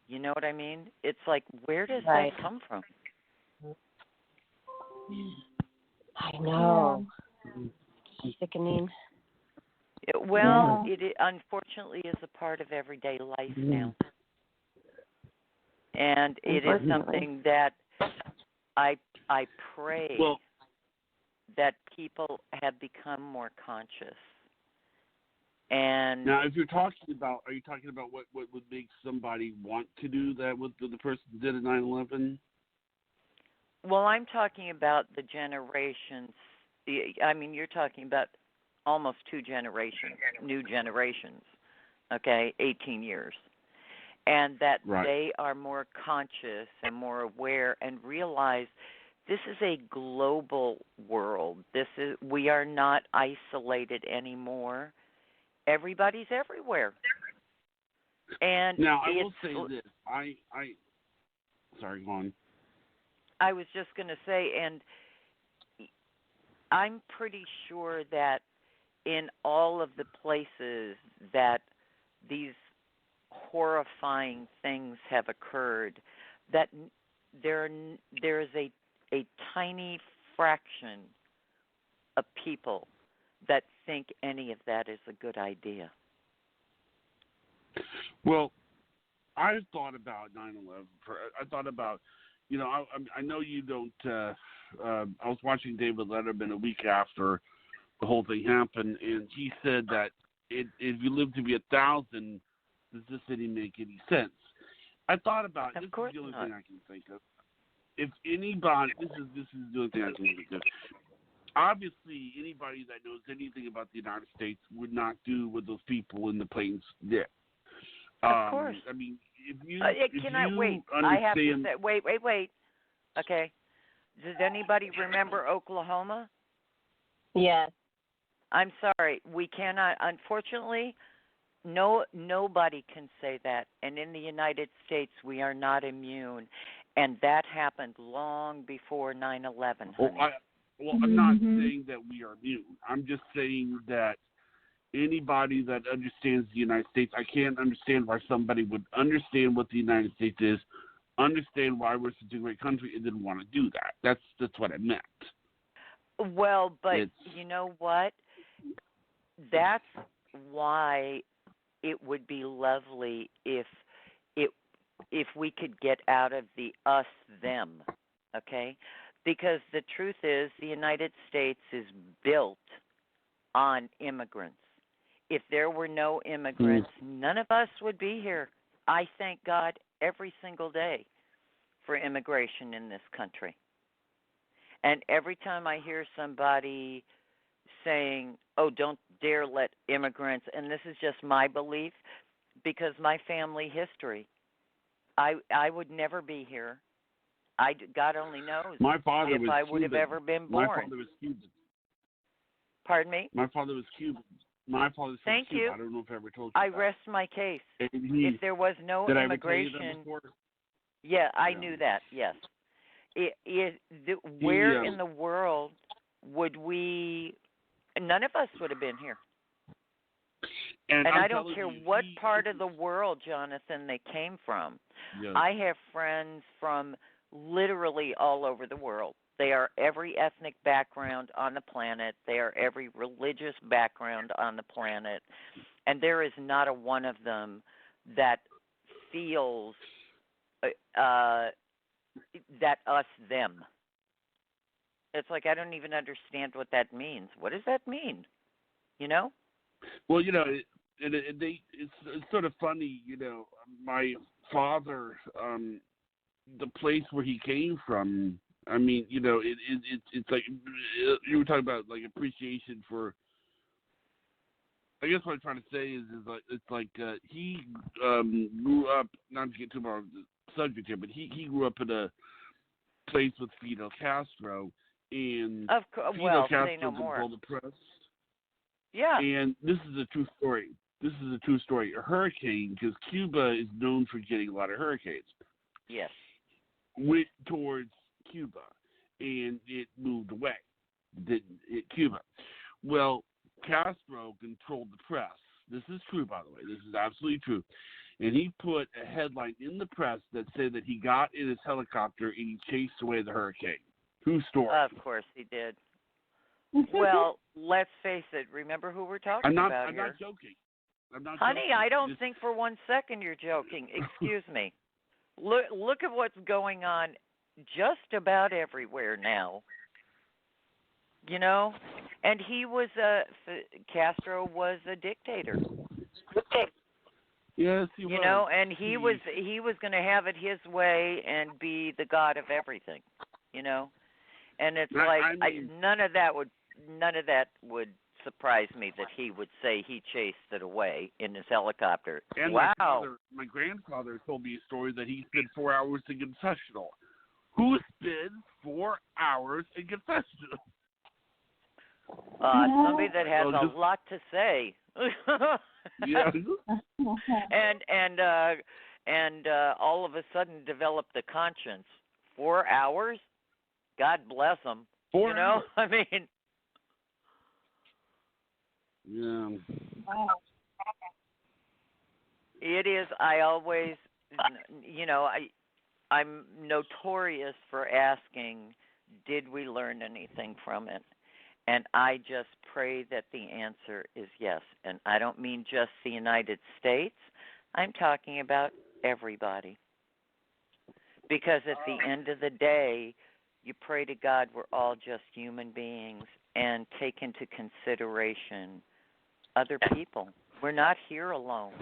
Speaker 5: You know what I mean? It's like, where does
Speaker 6: Right.
Speaker 5: that come from?
Speaker 6: I know. Sickening.
Speaker 5: It unfortunately is a part of everyday life now. And it is something that I pray that people have become more conscious. And
Speaker 2: now, if you're talking about, are you talking about what would make somebody want to do that? What the person did at 9/11?
Speaker 5: well, I'm talking about the generations. I mean, you're talking about almost two generations, new generations. Okay, 18 years. And that they are more conscious and more aware and realize this is a global world. We are not isolated anymore. Everybody's everywhere. And
Speaker 2: now I will say this. Sorry, go on.
Speaker 5: I was just going to say, and I'm pretty sure that in all of the places that these horrifying things have occurred, that there is a tiny fraction of people that think any of that is a good idea.
Speaker 2: Well, I've thought about 9/11. I thought about, I know you don't. I was watching David Letterman a week after the whole thing happened, and he said that if you live to be 1,000, does this city make any sense? I thought about it. This is the only thing I can think of. If anybody, this is the only thing I can think of. Obviously, anybody that knows anything about the United States would not do what those people in the planes did.
Speaker 5: Of course.
Speaker 2: I mean, if you
Speaker 5: wait.
Speaker 2: understand,
Speaker 5: I have to say, wait. Okay. Does anybody remember Oklahoma?
Speaker 6: Yes.
Speaker 5: I'm sorry. We cannot. Unfortunately, nobody can say that. And in the United States, we are not immune. And that happened long before 9/11.
Speaker 2: I'm not saying that we are immune. I'm just saying that anybody that understands the United States, I can't understand why somebody would understand what the United States is, understand why we're such a great country, and didn't want to do that. That's what I meant.
Speaker 5: Well, but you know what? That's why it would be lovely if we could get out of the us them, okay? Because the truth is the United States is built on immigrants. If there were no immigrants, none of us would be here. I thank God every single day for immigration in this country. And every time I hear somebody saying, oh, don't dare let immigrants, and this is just my belief, because my family history, I would never be here. God only knows
Speaker 2: my father
Speaker 5: if
Speaker 2: was
Speaker 5: I would
Speaker 2: Cuban.
Speaker 5: have ever been born.
Speaker 2: My father was Cuban.
Speaker 5: Pardon me?
Speaker 2: My father was Cuban. My father's from
Speaker 5: Thank
Speaker 2: Cuba.
Speaker 5: you.
Speaker 2: I don't know if I ever told you
Speaker 5: I
Speaker 2: that.
Speaker 5: rest my case.
Speaker 2: If
Speaker 5: there was no
Speaker 2: did
Speaker 5: immigration,
Speaker 2: I ever tell you that before?
Speaker 5: Yeah, I knew that. Yes. Where in the world would we? None of us would have been here. And I don't care what part of the world, Jonathan, they came from.
Speaker 2: Yes.
Speaker 5: I have friends from literally all over the world. They are every ethnic background on the planet. They are every religious background on the planet. And there is not a one of them that feels that us, them. It's like I don't even understand what that means. What does that mean? You know?
Speaker 2: Well, it's sort of funny, my father, the place where he came from, I mean, it's like you were talking about like appreciation for I guess what I'm trying to say is like it's like he grew up. Not to get too much on the subject here, but he grew up in a place with Fidel Castro, and Fidel
Speaker 5: well,
Speaker 2: Castro
Speaker 5: say no more.
Speaker 2: controlled the press.
Speaker 5: Yeah.
Speaker 2: And this is a true story. A hurricane, because Cuba is known for getting a lot of hurricanes,
Speaker 5: Yes.
Speaker 2: went towards Cuba, and it moved away. Didn't hit Cuba. Well, Castro controlled the press. This is true, by the way. This is absolutely true. And he put a headline in the press that said that he got in his helicopter and he chased away the hurricane. True story.
Speaker 5: Of course he did. Well, let's face it. Remember who we're talking
Speaker 2: I'm
Speaker 5: about
Speaker 2: not
Speaker 5: here.
Speaker 2: joking. I'm not
Speaker 5: Honey,
Speaker 2: joking.
Speaker 5: I don't think for 1 second you're joking. Excuse me. Look at what's going on just about everywhere now. You know, and Castro was a dictator.
Speaker 2: Yes, he was.
Speaker 5: You know, and he was going to have it his way and be the god of everything. You know, and it's none of that would surprise me that he would say he chased it away in his helicopter.
Speaker 2: And
Speaker 5: wow.
Speaker 2: My grandfather told me a story that he spent 4 hours in confessional. Who spends 4 hours in confessional?
Speaker 5: Somebody that has a lot to say.
Speaker 2: Yeah.
Speaker 5: and all of a sudden develop the conscience. 4 hours? God bless them.
Speaker 2: 4
Speaker 5: you know,
Speaker 2: hours.
Speaker 5: I mean.
Speaker 2: Yeah.
Speaker 4: Wow.
Speaker 5: It is. I always, you know, I'm notorious for asking, did we learn anything from it? And I just pray that the answer is yes. And I don't mean just the United States. I'm talking about everybody. Because at the end of the day, you pray to God we're all just human beings and take into consideration other people. We're not here alone.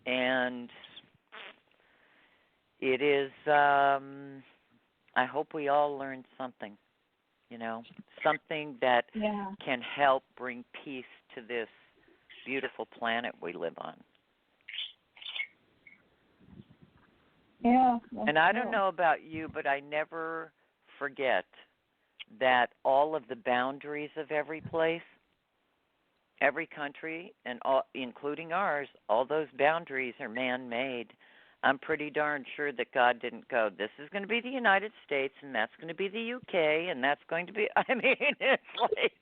Speaker 5: And it is, I hope we all learn something, you know, something that can help bring peace to this beautiful planet we live on.
Speaker 4: Yeah.
Speaker 5: And I don't know about you, but I never forget that all of the boundaries of every place, every country, and all, including ours, all those boundaries are man-made. I'm pretty darn sure that God didn't go, this is going to be the United States, and that's going to be the UK, and that's going to be, I mean, it's like...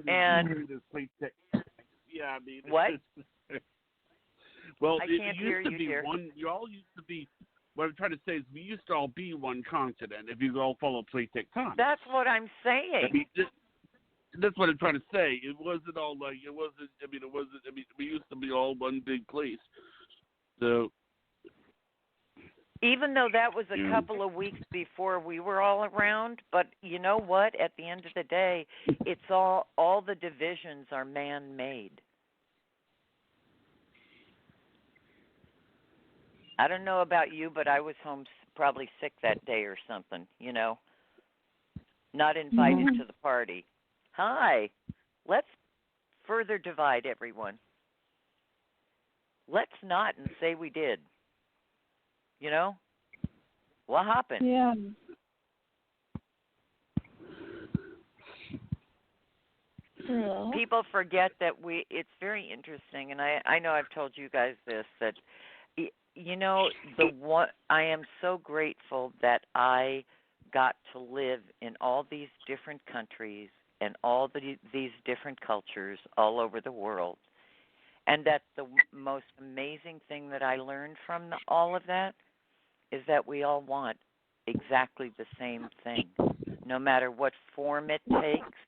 Speaker 5: And
Speaker 2: yeah, I mean...
Speaker 5: What?
Speaker 2: Well,
Speaker 5: I
Speaker 2: it
Speaker 5: can't
Speaker 2: used
Speaker 5: hear
Speaker 2: to
Speaker 5: you,
Speaker 2: be
Speaker 5: dear.
Speaker 2: one. You all used to be. What I'm trying to say is, we used to all be one continent if you all follow plate tectonics.
Speaker 5: That's what I'm saying.
Speaker 2: I mean, that's what I'm trying to say. It wasn't all like it wasn't. I mean, it wasn't. I mean, we used to be all one big place. So.
Speaker 5: Even though that was a couple of weeks before we were all around, but you know what? At the end of the day, it's all the divisions are man-made. I don't know about you, but I was home probably sick that day or something, you know. Not invited to the party. Hi. Let's further divide everyone. Let's not and say we did. You know? What happened?
Speaker 4: Yeah.
Speaker 5: People forget that it's very interesting, and I know I've told you guys this, that you know, I am so grateful that I got to live in all these different countries and all these different cultures all over the world. And that the most amazing thing that I learned from all of that is that we all want exactly the same thing, no matter what form it takes,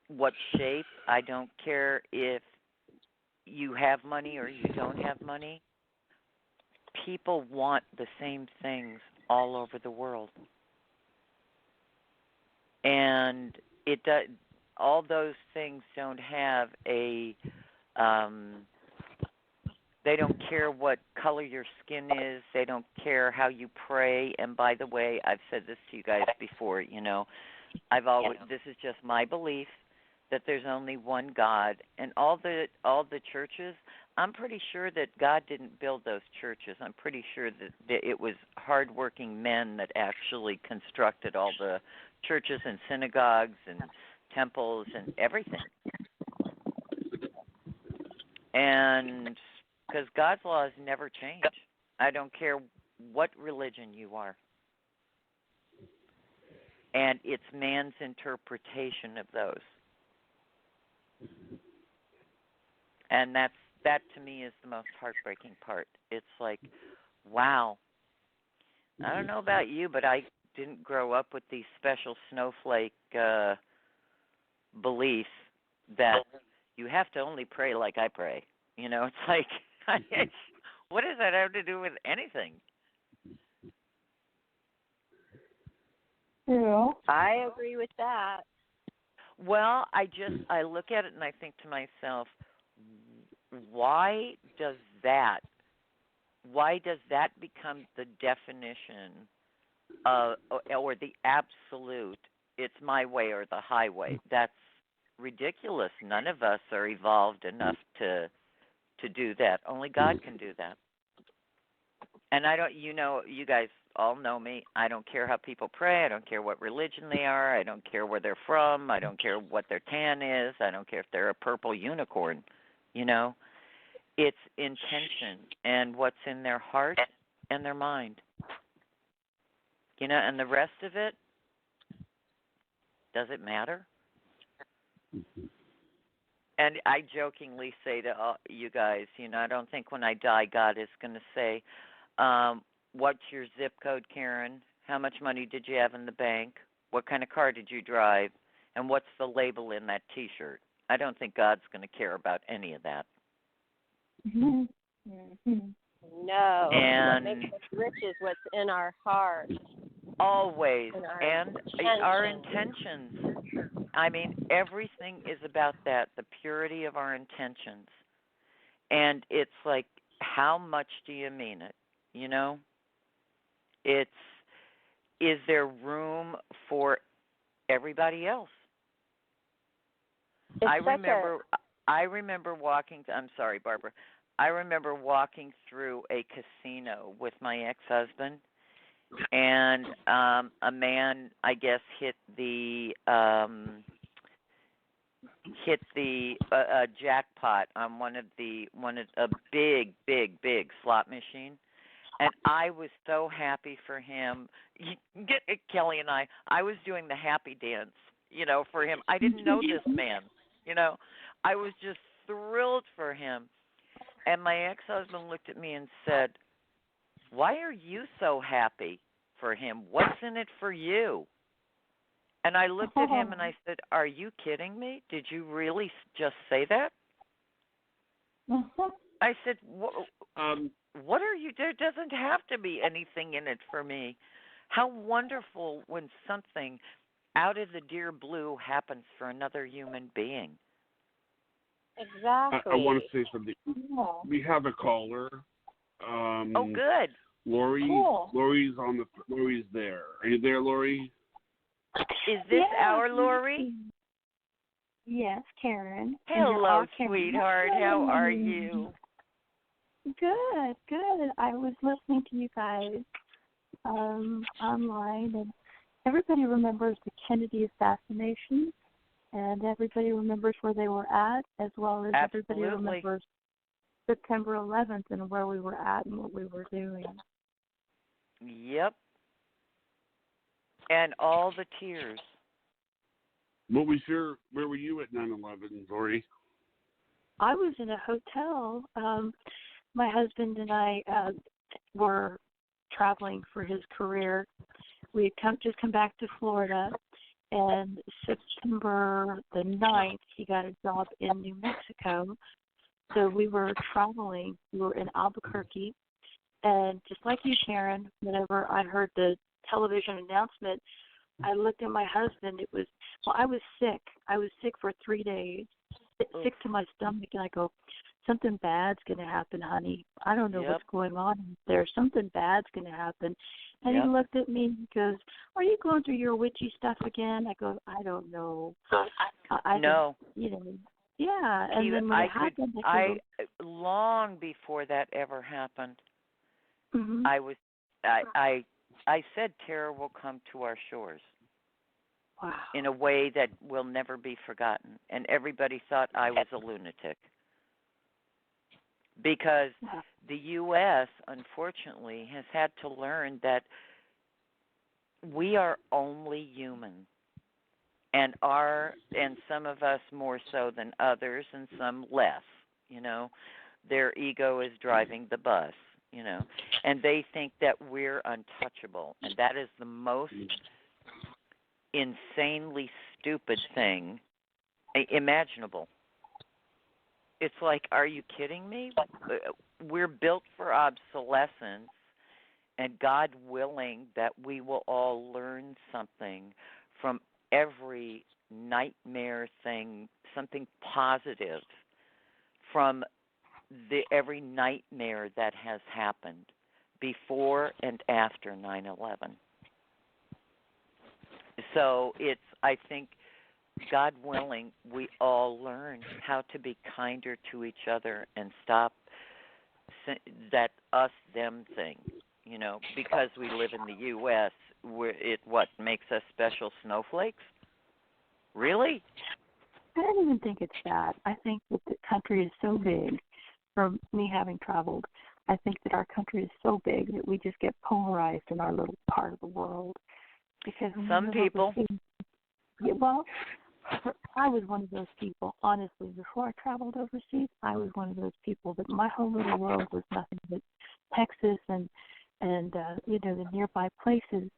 Speaker 5: what shape. I don't care if you have money or you don't have money. People want the same things all over the world. And it does, all those things don't have a They don't care what color your skin is. They don't care how you pray. And by the way, I've said this to you guys before, I've always this is just my belief that there's only one God, and all the churches, I'm pretty sure that God didn't build those churches. I'm pretty sure that it was hardworking men that actually constructed all the churches and synagogues and temples and everything. And because God's laws never change. I don't care what religion you are. And it's man's interpretation of those. And that to me is the most heartbreaking part. It's like, wow. I don't know about you, but I didn't grow up with these special snowflake beliefs that you have to only pray like I pray. It's like, what does that have to do with anything?
Speaker 4: True.
Speaker 6: I agree with that.
Speaker 5: Well, I look at it and I think to myself, why does that become the definition or the absolute, it's my way or the highway? That's ridiculous. None of us are evolved enough to do that. Only God can do that. And I don't, you guys all know me. I don't care how people pray. I don't care what religion they are. I don't care where they're from. I don't care what their tan is. I don't care if they're a purple unicorn. It's intention and what's in their heart and their mind. And the rest of it, does it matter? And I jokingly say to you guys, I don't think when I die God is going to say, what's your zip code, Karen? How much money did you have in the bank? What kind of car did you drive? And what's the label in that T-shirt? I don't think God's going to care about any of that.
Speaker 6: No.
Speaker 5: And
Speaker 6: what makes us rich is what's in our heart.
Speaker 5: Always. And our
Speaker 6: intentions.
Speaker 5: intentions. I mean, everything is about that, the purity of our intentions. And it's like, how much do you mean it? Is there room for everybody else? I remember walking, I'm sorry, Barbara. I remember walking through a casino with my ex-husband, and a man, I guess, hit the jackpot on a big slot machine, and I was so happy for him. Kelly and I was doing the happy dance, for him. I didn't know this man, I was just thrilled for him. And my ex-husband looked at me and said, "Why are you so happy for him? What's in it for you?" And I looked at him and I said, "Are you kidding me? Did you really just say that?" I said, what are you? There doesn't have to be anything in it for me. How wonderful when something out of the dear blue happens for another human being.
Speaker 6: Exactly.
Speaker 2: I want to say something. We have a caller.
Speaker 5: Oh, good.
Speaker 2: Lori.
Speaker 4: Cool.
Speaker 2: Lori's there. Are you there, Lori?
Speaker 5: Is this our Lori?
Speaker 7: Yes, Karen.
Speaker 5: Hello, sweetheart. How are you?
Speaker 7: Good, good. I was listening to you guys online, and everybody remembers the Kennedy assassination, and everybody remembers where they were at, as well as everybody remembers September 11th and where we were at and what we were doing.
Speaker 5: Yep. And all the tears.
Speaker 2: Where were you at 9/11, Lori?
Speaker 7: I was in a hotel. My husband and I were traveling for his career. We had just come back to Florida, and September the 9th, he got a job in New Mexico. So we were traveling. We were in Albuquerque, and just like you, Karen, whenever I heard the television announcement, I looked at my husband. I was sick. I was sick for 3 days, sick to my stomach, and I go, something bad's going to happen, honey. I don't know
Speaker 5: Yep.
Speaker 7: what's going on there. Something bad's going to happen. And
Speaker 5: Yep.
Speaker 7: he looked at me and he goes, are you going through your witchy stuff again? I go, I don't know. I
Speaker 5: No.
Speaker 7: you know, yeah. And then when it happened,
Speaker 5: long before that ever happened,
Speaker 7: mm-hmm.
Speaker 5: I said terror will come to our shores.
Speaker 7: Wow.
Speaker 5: In a way that will never be forgotten. And everybody thought I was a lunatic. Because the U.S., unfortunately, has had to learn that we are only human. And some of us more so than others and some less, you know. Their ego is driving the bus, you know. And they think that we're untouchable. And that is the most insanely stupid thing imaginable. It's like, are you kidding me? We're built for obsolescence, and God willing that we will all learn something from every nightmare thing, something positive from every nightmare that has happened before and after 9/11. So I think, God willing, we all learn how to be kinder to each other and stop that us-them thing, you know, because we live in the U.S., what makes us special snowflakes? Really?
Speaker 7: I don't even think it's that. I think that the country is so big, from me having traveled, I think that our country is so big that we just get polarized in our little part of the world. Because
Speaker 5: some people.
Speaker 7: Yeah, well, I was one of those people. Honestly, before I traveled overseas, I was one of those people that my whole little world was nothing but Texas and you know, the nearby places.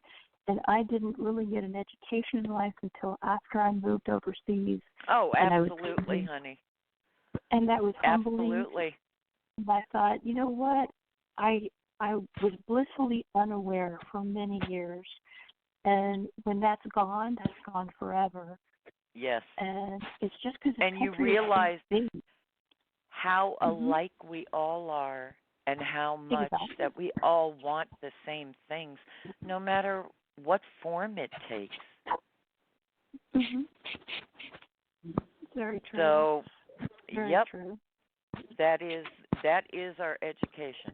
Speaker 7: And I didn't really get an education in life until after I moved overseas.
Speaker 5: Oh, absolutely, honey.
Speaker 7: And that was humbling.
Speaker 5: Absolutely.
Speaker 7: And I thought, you know what? I was blissfully unaware for many years. And when that's gone forever.
Speaker 5: Yes.
Speaker 7: And it's just because
Speaker 5: you realize
Speaker 7: so
Speaker 5: how alike we all are and how much that we all want the same things, no matter what form it takes.
Speaker 7: Mm-hmm. Very true.
Speaker 5: So,
Speaker 7: Very
Speaker 5: yep,
Speaker 7: true.
Speaker 5: that is our education.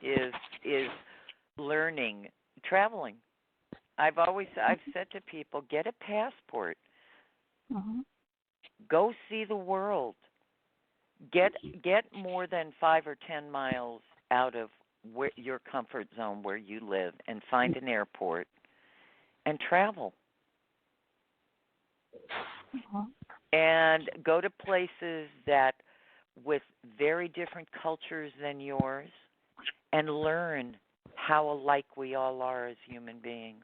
Speaker 5: Is learning, traveling. I've said to people, get a passport.
Speaker 7: Mm-hmm.
Speaker 5: Go see the world. Get more than 5 or 10 miles out of your comfort zone where you live and find an airport and travel.
Speaker 7: Mm-hmm.
Speaker 5: And go to places that with very different cultures than yours and learn how alike we all are as human beings.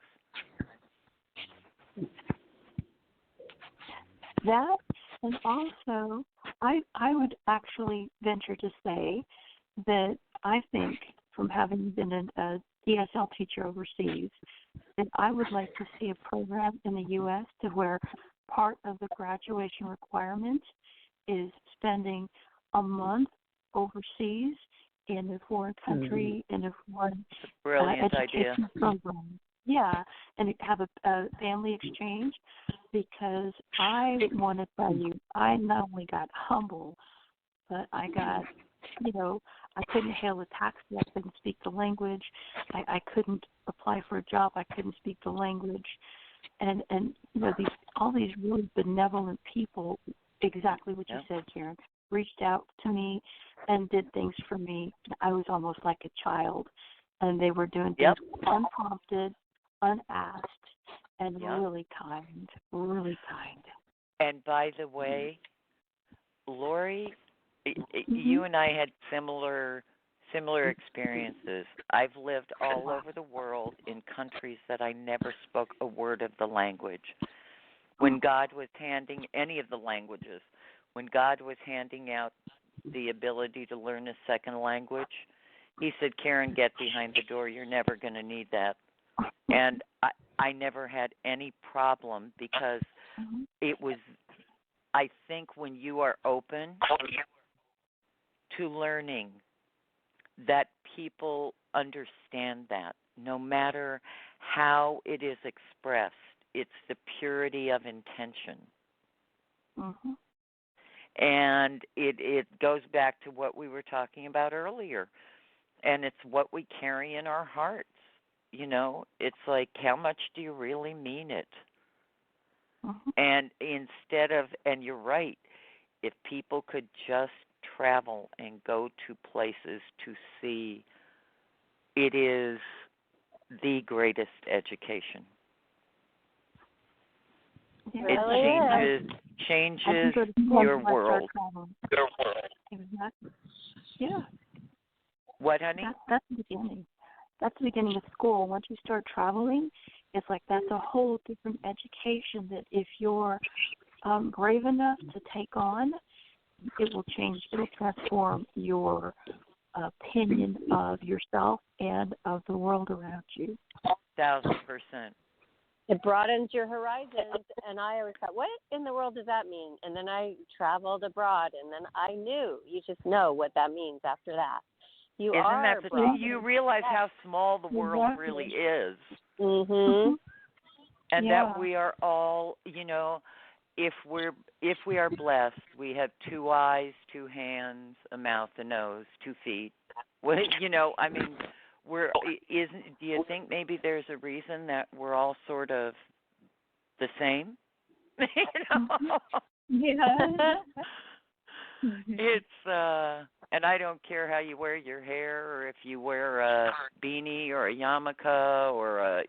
Speaker 7: That, and also, I would actually venture to say that I think, from having been a ESL teacher overseas, that I would like to see a program in the U.S. to where part of the graduation requirement is spending a month overseas in a foreign country, in a foreign
Speaker 5: brilliant
Speaker 7: education
Speaker 5: idea.
Speaker 7: program. Yeah, and have a family exchange, because I want to tell you, I not only got humble, but I got, you know, I couldn't hail a taxi. I couldn't speak the language. I couldn't apply for a job. I couldn't speak the language. And you know, all these really benevolent people, exactly what you said, Karen, reached out to me and did things for me. I was almost like a child, and they were doing things unprompted, unasked, and really kind, really kind.
Speaker 5: And by the way, Lori, you and I had similar experiences. I've lived all over the world in countries that I never spoke a word of the language. When God was handing any of the languages, when God was handing out the ability to learn a second language, he said, Karen, get behind the door. You're never going to need that. And I never had any problem, because it was I think when you are open to learning, that people understand that no matter how it is expressed, it's the purity of intention.
Speaker 7: Mhm.
Speaker 5: And it goes back to what we were talking about earlier. And it's what we carry in our hearts. It's like, how much do you really mean it?
Speaker 7: Mhm.
Speaker 5: And instead of, and you're right, if people could just travel and go to places to see, it is the greatest education.
Speaker 7: Yeah.
Speaker 5: It changes
Speaker 7: I can go to school
Speaker 5: your
Speaker 7: until I start
Speaker 5: world.
Speaker 7: traveling. Exactly. Yeah.
Speaker 5: What, honey?
Speaker 7: That's the beginning. That's the beginning of school. Once you start traveling, it's like that's a whole different education that if you're brave enough to take on, it will transform your opinion of yourself and of the world around you.
Speaker 5: 1,000%.
Speaker 6: It broadens your horizons, and I always thought, what in the world does that mean? And then I traveled abroad, and then I knew. You just know what that means after that. You
Speaker 5: Isn't
Speaker 6: are
Speaker 5: that the thing? You realize how small the world really is.
Speaker 6: Mhm.
Speaker 5: And
Speaker 7: Yeah.
Speaker 5: that we are all, if we are blessed, we have 2 eyes, 2 hands, a mouth, a nose, 2 feet. Well, I mean, do you think maybe there's a reason that we're all sort of the same?
Speaker 4: Yeah.
Speaker 5: It's and I don't care how you wear your hair, or if you wear a beanie or a yarmulke or I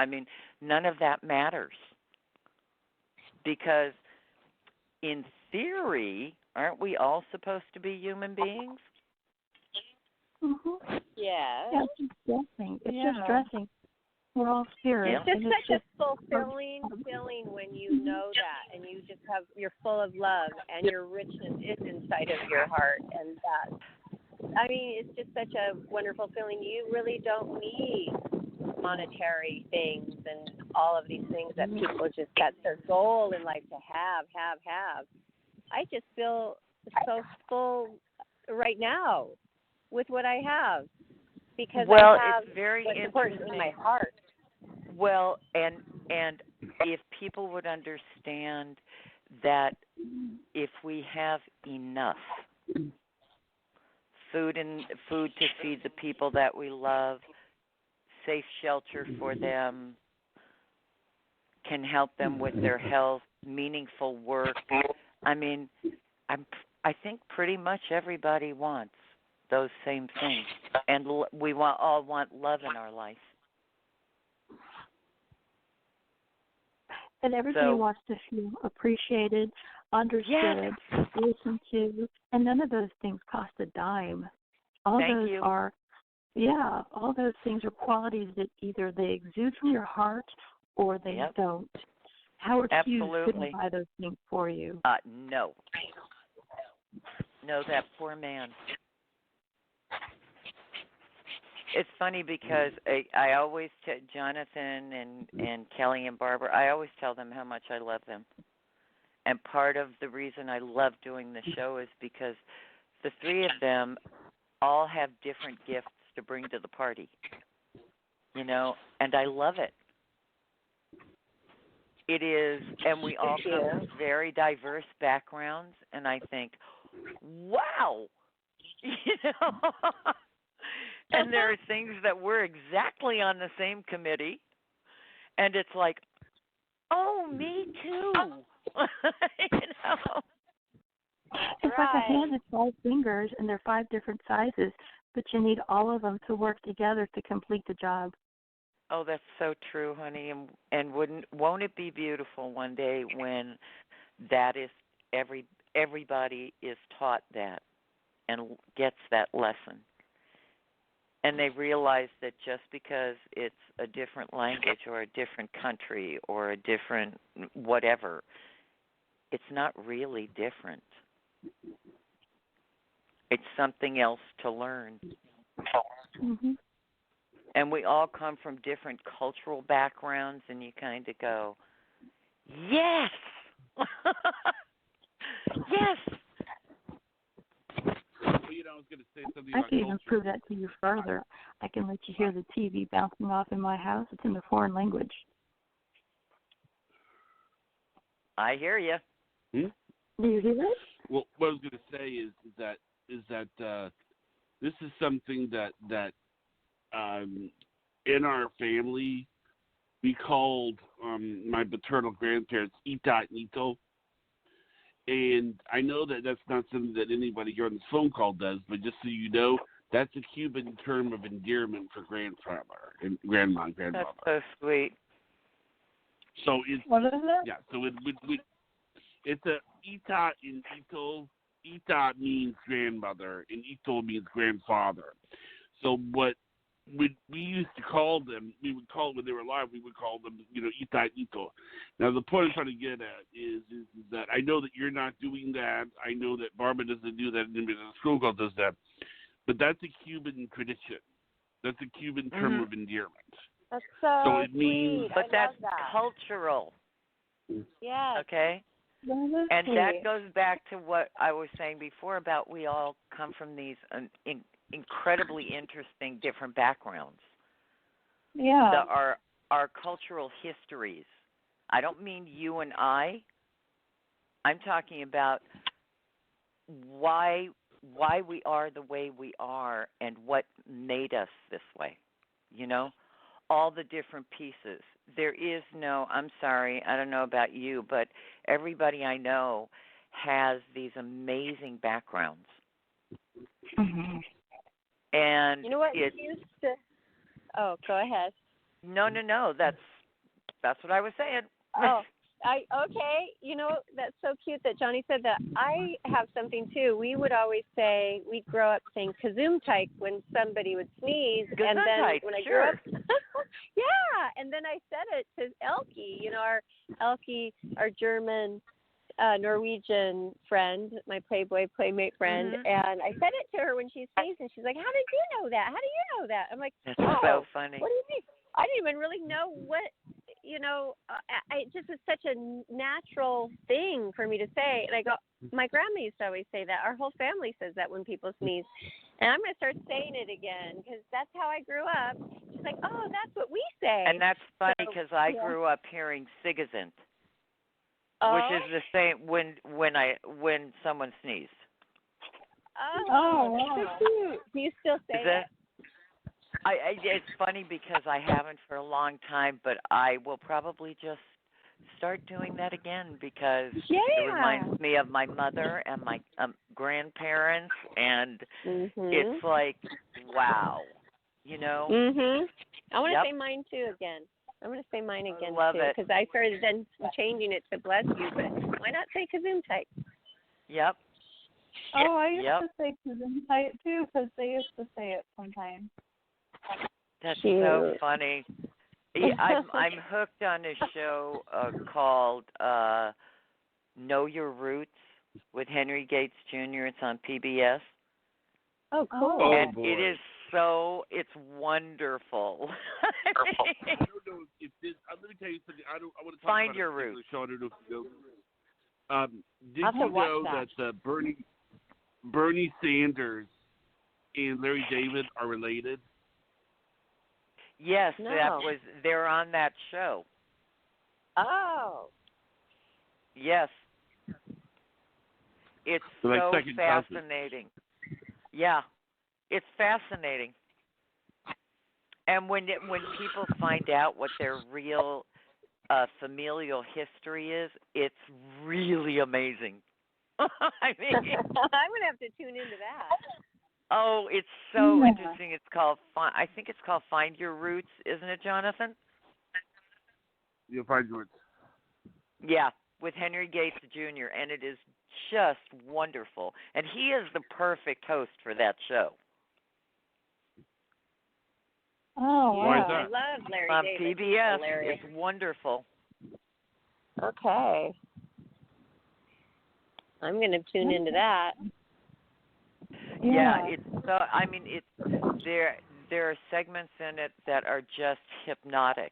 Speaker 5: mean, none of that matters. Because in theory, aren't we all supposed to be human beings?
Speaker 7: Mhm.
Speaker 6: Yeah.
Speaker 7: Yeah, it's just dressing. It's
Speaker 4: Yeah.
Speaker 7: just dressing. We're all spirits.
Speaker 5: Yeah.
Speaker 6: It's
Speaker 7: and
Speaker 6: just such a fulfilling feeling when you know that, and you just you're full of love, and your richness is inside of your heart, and that. I mean, it's just such a wonderful feeling. You really don't need monetary things and all of these things that people just, that's their goal in life to have. I just feel so full right now with what I have because I have
Speaker 5: it's very
Speaker 6: what's important in my heart.
Speaker 5: Well, and if people would understand that if we have enough food to feed the people that we love, safe shelter for them, can help them with their health, meaningful work. I mean, I think pretty much everybody wants those same things, and we all want love in our life.
Speaker 7: And everybody wants to feel appreciated, understood, listened to, and none of those things cost a dime. All those things are qualities that either they exude from your heart or they don't. Howard Hughes couldn't buy those things for you.
Speaker 5: No, that poor man. It's funny because I always tell Jonathan and Kelly and Barbara, I always tell them how much I love them. And part of the reason I love doing the show is because the 3 of them all have different gifts to bring to the party. And I love it. It is, and we all come from very diverse backgrounds, and I think, wow, and there are things that we're exactly on the same committee, and it's like, oh, me too.
Speaker 7: It's like a hand with 5 fingers, and they're 5 different sizes, but you need all of them to work together to complete the job.
Speaker 5: Oh, that's so true, honey, and won't it be beautiful one day when that is everybody is taught that and gets that lesson. And they realize that just because it's a different language or a different country or a different whatever, it's not really different. It's something else to learn.
Speaker 7: Mm-hmm.
Speaker 5: And we all come from different cultural backgrounds, and you kind of go, yes! Yes.
Speaker 2: Well, I was going to say something
Speaker 7: I
Speaker 2: about
Speaker 7: can even
Speaker 2: culture.
Speaker 7: prove that to you further. I can let you hear the TV bouncing off in my house. It's in a foreign language.
Speaker 5: I hear you.
Speaker 2: Hmm?
Speaker 7: Do you hear it?
Speaker 2: Well, what I was going to say is that this is something that in our family we called my paternal grandparents Ita and Ito. And I know that that's not something that anybody here on this phone call does, but just so you know, that's a Cuban term of endearment for grandfather and grandma and grandmother.
Speaker 5: That's so sweet.
Speaker 2: So it's
Speaker 4: What is it?
Speaker 2: yeah. So it's a Ita and Ito. Ita means grandmother and Ito means grandfather. So what we used to call them, we would call when they were alive, we would call them, Ita and Ito. Now the point I'm trying to get at is that I know that you're not doing that. I know that Barbara doesn't do that, and the school girl does that. But that's a Cuban tradition. That's a Cuban term of endearment.
Speaker 6: That's so,
Speaker 2: So it means-
Speaker 6: sweet.
Speaker 5: But
Speaker 6: I
Speaker 5: that's
Speaker 6: love that.
Speaker 5: cultural.
Speaker 6: Yes.
Speaker 5: Okay?
Speaker 4: That is
Speaker 5: And
Speaker 4: sweet.
Speaker 5: that goes back to what I was saying before about we all come from these incredibly interesting different backgrounds.
Speaker 4: Yeah.
Speaker 5: Our cultural histories. I don't mean you and I. I'm talking about why we are the way we are and what made us this way. All the different pieces. There is no, I'm sorry, I don't know about you, but everybody I know has these amazing backgrounds.
Speaker 7: Mm-hmm.
Speaker 5: And
Speaker 6: You know what?
Speaker 5: it,
Speaker 6: You used to. Oh, go ahead.
Speaker 5: no, that's what I was saying.
Speaker 6: Oh, okay. That's so cute that Johnny said that. I have something too. We would always say we'd grow up saying Gesundheit when somebody would sneeze, and then
Speaker 5: Gesundheit,
Speaker 6: when I
Speaker 5: sure.
Speaker 6: grew up, yeah, and then I said it to Elke. Our Elke, our German, Norwegian friend, my Playboy playmate friend,
Speaker 5: Mhm.
Speaker 6: and I said it to her when she sneezed, and she's like, "How did you know that? How do you know that?" I'm like,
Speaker 5: That's
Speaker 6: "Oh,
Speaker 5: so funny.
Speaker 6: what do you mean? I didn't even really know what." It just is such a natural thing for me to say. And I go, my grandma used to always say that. Our whole family says that when people sneeze. And I'm going to start saying it again because that's how I grew up. She's like, oh, that's what we say.
Speaker 5: And that's funny
Speaker 6: So,
Speaker 5: because I
Speaker 6: yeah.
Speaker 5: grew up hearing Sigizant,
Speaker 6: Oh,
Speaker 5: which is the same when someone sneezed.
Speaker 6: oh,
Speaker 4: wow.
Speaker 6: that's so cute. Do you still say
Speaker 5: Is that? It's funny because I haven't for a long time, but I will probably just start doing that again because it reminds me of my mother and my grandparents, and it's like, wow,
Speaker 6: Mhm. I want to
Speaker 5: Yep.
Speaker 6: say mine too again. I'm going to say mine again
Speaker 5: love
Speaker 6: too
Speaker 5: it.
Speaker 6: because I started then changing it to bless you, but why not say Gesundheit?
Speaker 5: Yep.
Speaker 4: Oh, I used
Speaker 5: Yep.
Speaker 4: to say Gesundheit too because they used to say it sometimes.
Speaker 5: That's
Speaker 6: Cute.
Speaker 5: so funny. Yeah, I'm hooked on a show called Know Your Roots with Henry Gates Jr. It's on PBS.
Speaker 6: Oh, cool.
Speaker 2: Oh,
Speaker 5: And
Speaker 2: boy.
Speaker 5: it's wonderful.
Speaker 2: I don't know if this. Let me tell you something. I want to talk
Speaker 5: Find
Speaker 2: about
Speaker 5: your
Speaker 2: a particular
Speaker 5: roots.
Speaker 2: show. I don't know if you know. Did
Speaker 6: I'll have
Speaker 2: you
Speaker 6: to watch
Speaker 2: know that Bernie Sanders and Larry David are related?
Speaker 5: Yes,
Speaker 6: No.
Speaker 5: they're on that show.
Speaker 6: Oh.
Speaker 5: Yes. It's
Speaker 2: So like
Speaker 5: so
Speaker 2: second cousins.
Speaker 5: fascinating. Yeah. It's fascinating. And when people find out what their real familial history is, it's really amazing. I mean,
Speaker 6: I'm going to have to tune into that.
Speaker 5: oh, it's so
Speaker 4: Yeah.
Speaker 5: interesting. It's called I think it's called Find Your Roots, isn't it, Jonathan?
Speaker 2: You'll find yours.
Speaker 5: Yeah, with Henry Gates Jr. and it is just wonderful. And he is the perfect host for that show.
Speaker 4: Oh,
Speaker 2: Why is
Speaker 4: wow.
Speaker 6: I
Speaker 2: that?
Speaker 6: love Larry
Speaker 5: On
Speaker 6: David.
Speaker 5: PBS.
Speaker 6: Hilarious.
Speaker 5: It's wonderful.
Speaker 6: Okay. I'm going to tune into that.
Speaker 5: Yeah, it's so. I mean, there are segments in it that are just hypnotic,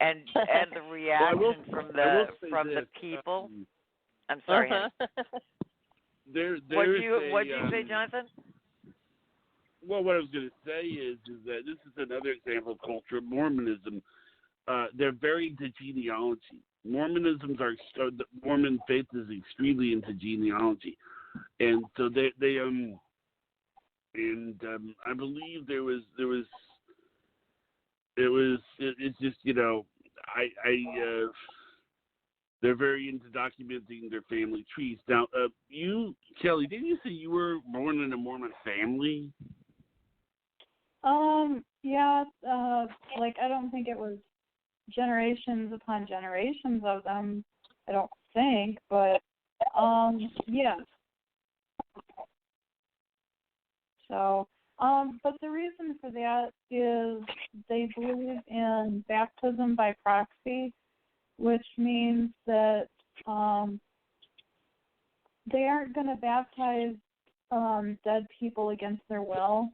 Speaker 5: and the
Speaker 2: Well, I
Speaker 5: reaction
Speaker 2: will
Speaker 5: from
Speaker 2: say
Speaker 5: the
Speaker 2: this,
Speaker 5: people. I'm sorry, honey.
Speaker 2: There's
Speaker 5: What did you
Speaker 2: a,
Speaker 5: say, Jonathan?
Speaker 2: well, what I was going to say is that this is another example of culture of Mormonism. They're very into genealogy. Mormon faith is extremely into genealogy, and so I believe it's just they're very into documenting their family trees. Now, you, Kelly, didn't you say you were born in a Mormon family?
Speaker 4: Yeah, like I don't think it was generations upon generations of them, I don't think, but yeah. So, but the reason for that is they believe in baptism by proxy, which means that they aren't going to baptize dead people against their will.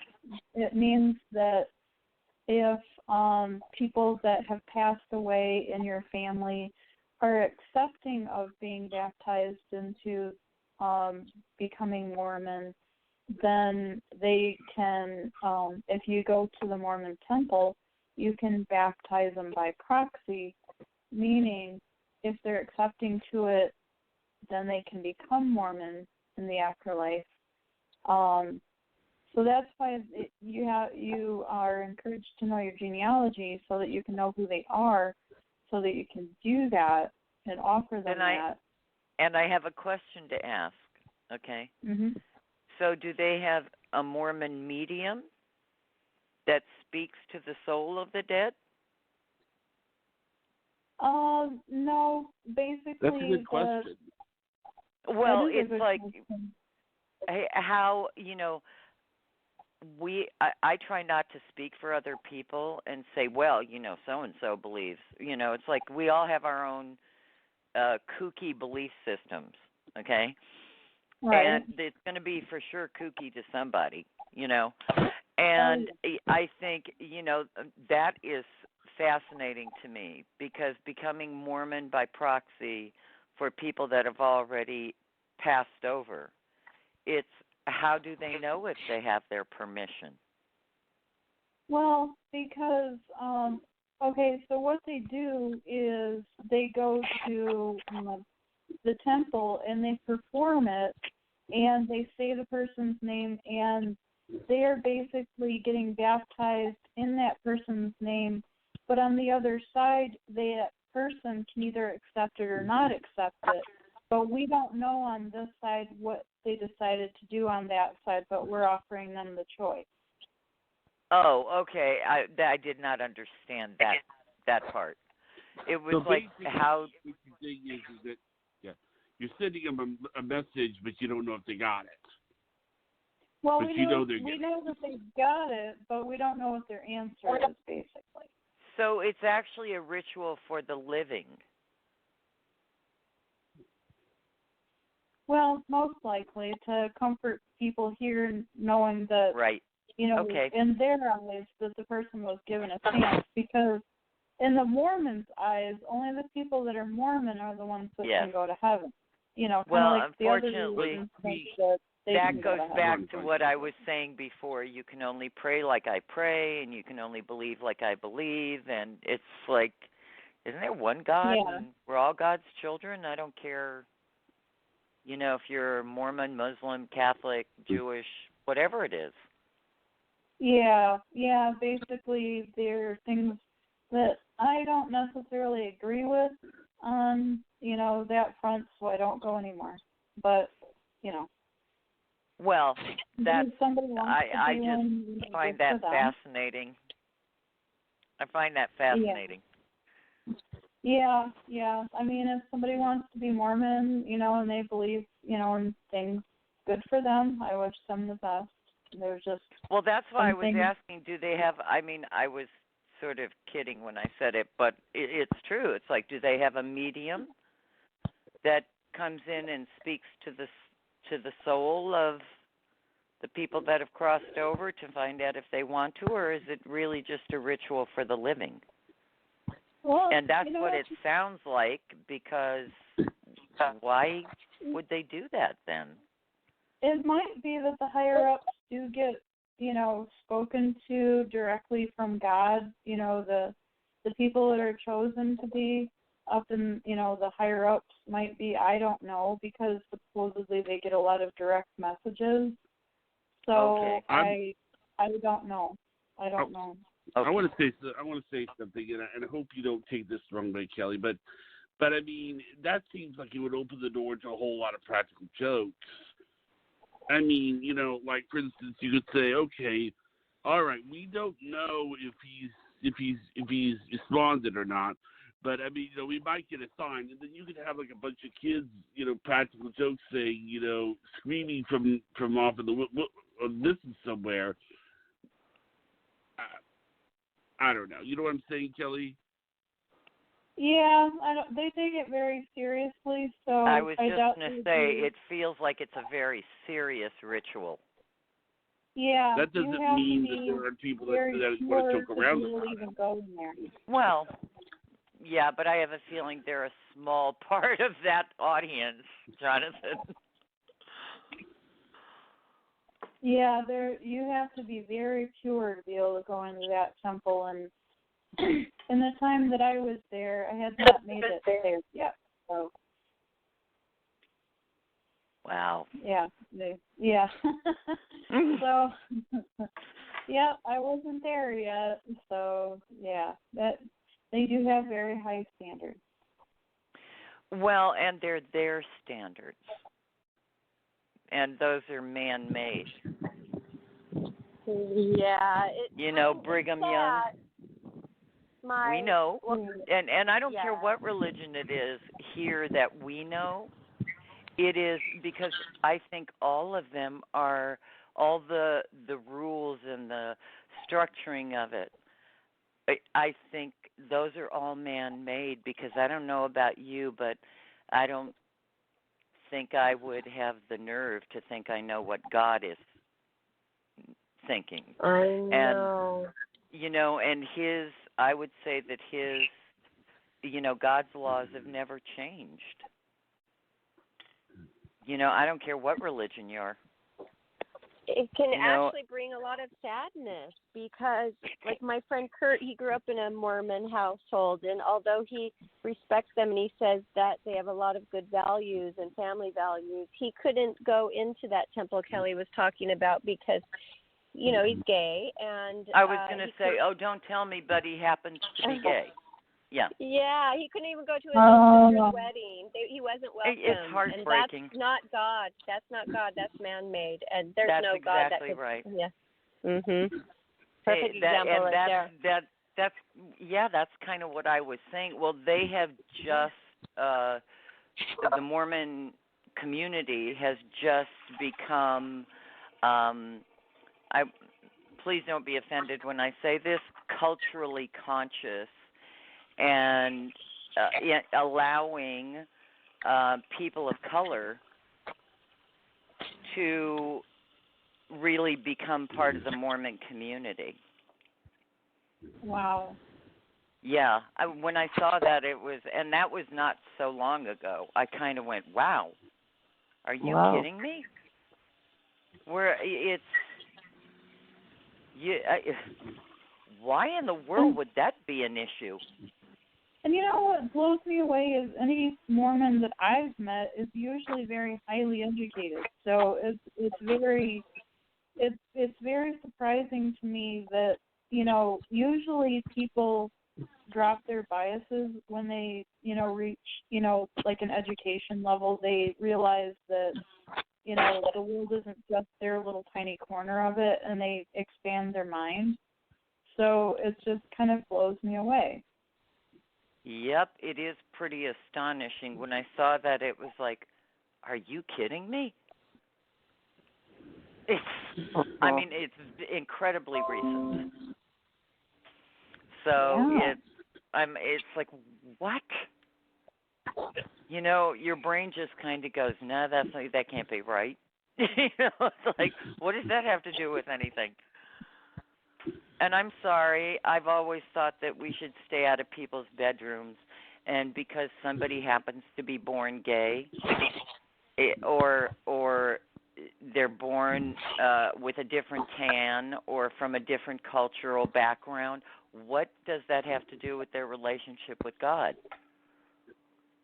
Speaker 4: It means that if people that have passed away in your family are accepting of being baptized into becoming Mormon, then they can, if you go to the Mormon temple, you can baptize them by proxy, meaning if they're accepting to it, then they can become Mormon in the afterlife. So that's why you are encouraged to know your genealogy so that you can know who they are, so that you can do that and offer them that.
Speaker 5: And I have a question to ask, okay?
Speaker 4: Mm-hmm.
Speaker 5: So do they have a Mormon medium that speaks to the soul of the dead?
Speaker 4: No, basically.
Speaker 2: That's a good question.
Speaker 5: Well, it's like
Speaker 4: question.
Speaker 5: how, I try not to speak for other people and say, well, so-and-so believes. It's like we all have our own kooky belief systems, okay?
Speaker 4: Right.
Speaker 5: And it's going to be for sure kooky to somebody, And I think, that is fascinating to me because becoming Mormon by proxy for people that have already passed over, it's how do they know if they have their permission?
Speaker 4: Well, because, okay, so what they do is they go to the temple and they perform it and they say the person's name and they are basically getting baptized in that person's name, but on the other side, that person can either accept it or not accept it. But we don't know on this side what they decided to do on that side, but we're offering them the choice.
Speaker 5: Oh, okay. I did not understand that part. It was
Speaker 2: So
Speaker 5: like how.
Speaker 2: What the thing is that you're sending them a message, but you don't know if they got it.
Speaker 4: Well,
Speaker 2: but
Speaker 4: we
Speaker 2: know
Speaker 4: that they got it, but we don't know what their answer is, basically.
Speaker 5: So it's actually a ritual for the living.
Speaker 4: Well, most likely to comfort people here, knowing that,
Speaker 5: right. Okay.
Speaker 4: In their eyes, that the person was given a chance. Because in the Mormons' eyes, only the people that are Mormon are the ones that can go to heaven.
Speaker 5: Well,
Speaker 4: like
Speaker 5: unfortunately, that goes back to what I was saying before. You can only pray like I pray, and you can only believe like I believe, and it's like, isn't there one God?
Speaker 4: Yeah.
Speaker 5: And we're all God's children. I don't care, if you're Mormon, Muslim, Catholic, Jewish, whatever it is.
Speaker 4: Yeah. Basically, there are things that I don't necessarily agree with on, that front, so I don't go anymore. But,
Speaker 5: Well, that's I
Speaker 4: just
Speaker 5: find that fascinating. I find that fascinating.
Speaker 4: Yeah. I mean, if somebody wants to be Mormon, and they believe, in things, good for them. I wish them the best. There's just
Speaker 5: well, that's why I was asking. Do they have? I mean, I was sort of kidding when I said it, but it's true. It's like, do they have a medium that comes in and speaks to the soul of the people that have crossed over to find out if they want to, or is it really just a ritual for the living?
Speaker 4: Well,
Speaker 5: and that's what it sounds like, because Why would they do that then?
Speaker 4: It might be that the higher ups do get, spoken to directly from God. The people that are chosen to be up in, the higher ups might be, I don't know, because supposedly they get a lot of direct messages. So
Speaker 5: Okay.
Speaker 4: I don't know. I don't know.
Speaker 5: Okay.
Speaker 2: I want to say something, and I hope you don't take this the wrong way, Kelly. But I mean, that seems like it would open the door to a whole lot of practical jokes. I mean, like for instance, you could say, okay, all right, we don't know if he's responded or not, but I mean, we might get a sign, and then you could have like a bunch of kids, practical jokes saying, screaming from off in the distance somewhere. I don't know. You know what I'm saying, Kelly?
Speaker 4: Yeah, they take it very seriously, so
Speaker 5: I was just
Speaker 4: doubt
Speaker 5: going to
Speaker 4: they
Speaker 5: say
Speaker 4: do.
Speaker 5: it feels like it's a very serious ritual.
Speaker 4: Yeah,
Speaker 2: That doesn't
Speaker 4: you have
Speaker 2: mean
Speaker 4: to
Speaker 2: that
Speaker 4: be
Speaker 2: there are people that
Speaker 4: very
Speaker 2: want to
Speaker 4: sure
Speaker 2: joke around
Speaker 4: to
Speaker 2: about
Speaker 4: really
Speaker 2: it.
Speaker 4: even go in there.
Speaker 5: Well, yeah, but I have a feeling they're a small part of that audience, Jonathan.
Speaker 4: Yeah, you have to be very pure to be able to go into that temple, and in the time that I was there, I had not made it there yet. So
Speaker 5: Wow.
Speaker 4: yeah. So yeah, I wasn't there yet. So yeah, that they do have very high standards.
Speaker 5: Well, and they're their standards. And those are man-made.
Speaker 3: Yeah.
Speaker 5: Brigham Young. We know.
Speaker 3: Well,
Speaker 5: And I don't care
Speaker 3: yeah.
Speaker 5: what religion it is here that we know. It is because I think all of them are, all the rules and the structuring of it, I think those are all man-made, because I don't know about you, but I don't think I would have the nerve to think I know what God is thinking.
Speaker 3: I know.
Speaker 5: And I would say that God's laws have never changed. I don't care what religion you are.
Speaker 3: It can actually bring a lot of sadness, because, like my friend Kurt, he grew up in a Mormon household, and although he respects them and he says that they have a lot of good values and family values, he couldn't go into that temple Kelly was talking about because, he's gay. And
Speaker 5: I was going to say, don't tell me, but he happens to be gay. Yeah.
Speaker 3: Yeah, he couldn't even go to his own sister's wedding. He wasn't welcome.
Speaker 5: It's heartbreaking.
Speaker 3: And that's not God. That's not God. That's man-made. And there's
Speaker 5: that's
Speaker 3: no God that
Speaker 5: exactly
Speaker 3: could.
Speaker 5: right.
Speaker 3: Yeah. Mhm. Perfect example right there.
Speaker 5: That's kind of what I was saying. Well, they have just the Mormon community has just become. Please don't be offended when I say this. Culturally conscious. And allowing people of color to really become part of the Mormon community.
Speaker 4: Wow.
Speaker 5: Yeah, when I saw that, and that was not so long ago. I kind of went, "Wow, are you kidding me?" Why in the world would that be an issue?
Speaker 4: And what blows me away is any Mormon that I've met is usually very highly educated. So it's very surprising to me that usually people drop their biases when they reach like an education level. They realize that the world isn't just their little tiny corner of it, and they expand their mind. So it just kind of blows me away.
Speaker 5: Yep, it is pretty astonishing. When I saw that, it was like, are you kidding me? It's incredibly recent. So it's like, what? Your brain just kind of goes, no, that can't be right. It's like, what does that have to do with anything? And I'm sorry, I've always thought that we should stay out of people's bedrooms and because somebody happens to be born gay, or they're born with a different tan or from a different cultural background, what does that have to do with their relationship with God?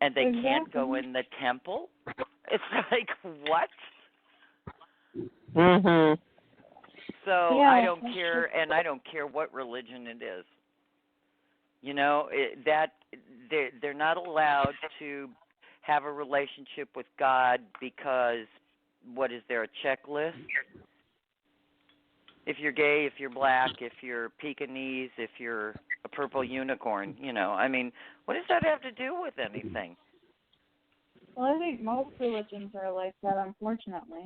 Speaker 5: And they can't go in the temple? It's like, what?
Speaker 6: Mhm.
Speaker 5: So
Speaker 4: Yeah,
Speaker 5: I don't care, and I don't care what religion it is. You know, that they're not allowed to have a relationship with God because, what is there, a checklist? If you're gay, if you're black, if you're Pekingese, if you're a purple unicorn, you know, I mean, what does that have to do with anything?
Speaker 4: Well, I think most religions are like that, unfortunately.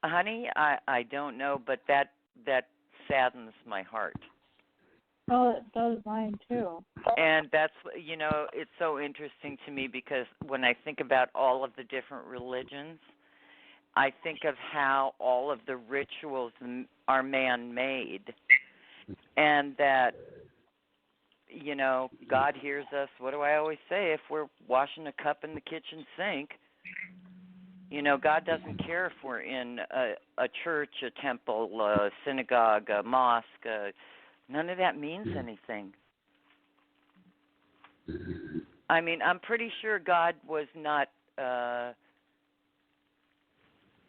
Speaker 5: Honey, I don't know, but that saddens my heart.
Speaker 4: Well, it does mine too.
Speaker 5: And that's, you know, it's so interesting to me because when I think about all of the different religions, I think of how all of the rituals are man-made, and that, you know, God hears us. What do I always say? If we're washing a cup in the kitchen sink, you know, God doesn't care if we're in a church, a temple, a synagogue, a mosque. None of that means anything. I mean, I'm pretty sure God was not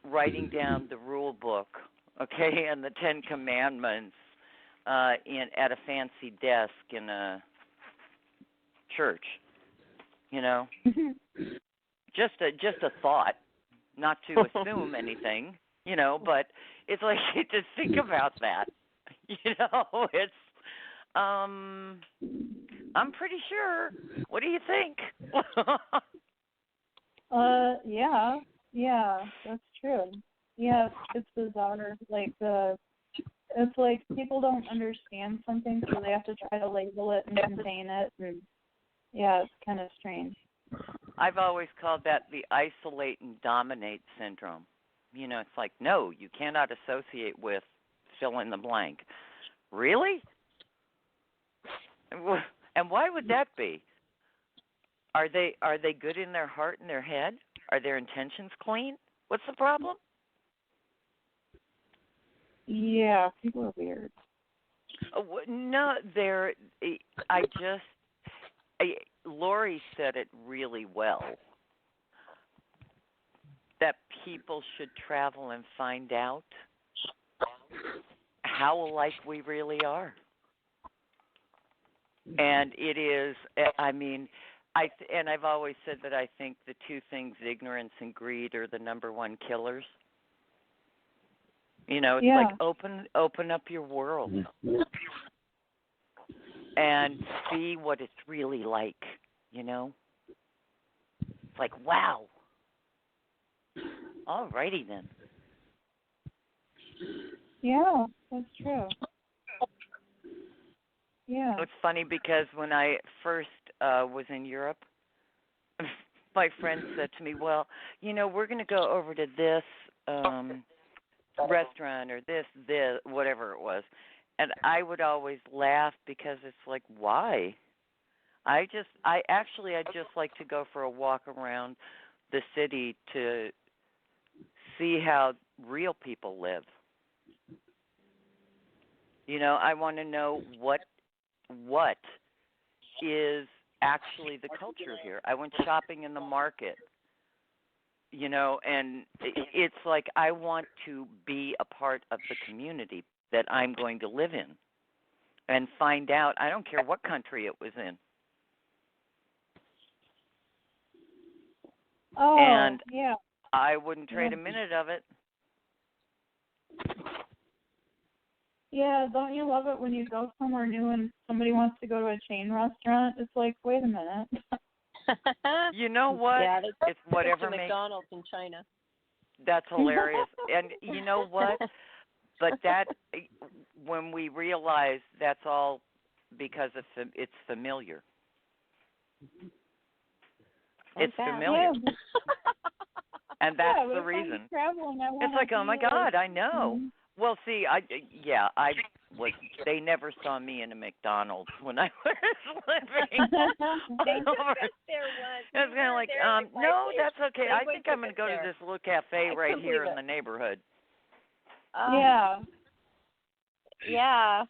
Speaker 5: writing down the rule book, okay, and the Ten Commandments at a fancy desk in a church. You know, just a thought, not to assume anything. You know, but it's like to think about that. You know, it's I'm pretty sure. What do you think?
Speaker 4: Yeah, that's true. Yeah, it's bizarre. It's like people don't understand something, so they have to try to label it and contain it, and yeah, it's kind of strange.
Speaker 5: I've always called that the isolate and dominate syndrome. You know, it's like, no, you cannot associate with fill in the blank. Really? And why would that be? Are they good in their heart and their head? Are their intentions clean? What's the problem?
Speaker 4: Yeah, people are weird.
Speaker 5: No, Lori said it really well. That people should travel and find out how alike we really are. And it is, I mean, I've always said that I think the two things, ignorance and greed, are the number one killers. You know, it's like open up your world and see what it's really like, you know? It's like, wow. All righty then.
Speaker 4: Yeah, that's true. Yeah.
Speaker 5: It's funny because when I first was in Europe, my friend said to me, well, you know, we're going to go over to this restaurant or this, whatever it was. And I would always laugh because it's like, why? I'd just like to go for a walk around the city to see how real people live. You know, I want to know what is actually the culture here. I went shopping in the market, you know, and it's like I want to be a part of the community that I'm going to live in and find out. I don't care what country it was in.
Speaker 4: Oh,
Speaker 5: and
Speaker 4: yeah.
Speaker 5: I wouldn't trade a minute of it.
Speaker 4: Yeah, don't you love it when you go somewhere new and somebody wants to go to a chain restaurant? It's like, wait a minute.
Speaker 5: You know what?
Speaker 6: Yeah,
Speaker 5: it's whatever
Speaker 6: makes McDonald's in China.
Speaker 5: That's hilarious. And you know what? But that, when we realize that's all because it's familiar. It's familiar.
Speaker 4: Yeah.
Speaker 5: And that's
Speaker 4: the
Speaker 5: reason.
Speaker 4: Traveling,
Speaker 5: It's like, oh my God, I know.
Speaker 4: Mm-hmm.
Speaker 5: Well, see, was they never saw me in a McDonald's when I was living.
Speaker 6: They took us there once.
Speaker 5: I was kind of like, no, that's okay. I think I'm going to go to this little cafe right here in the neighborhood.
Speaker 4: Yeah.
Speaker 6: Yeah.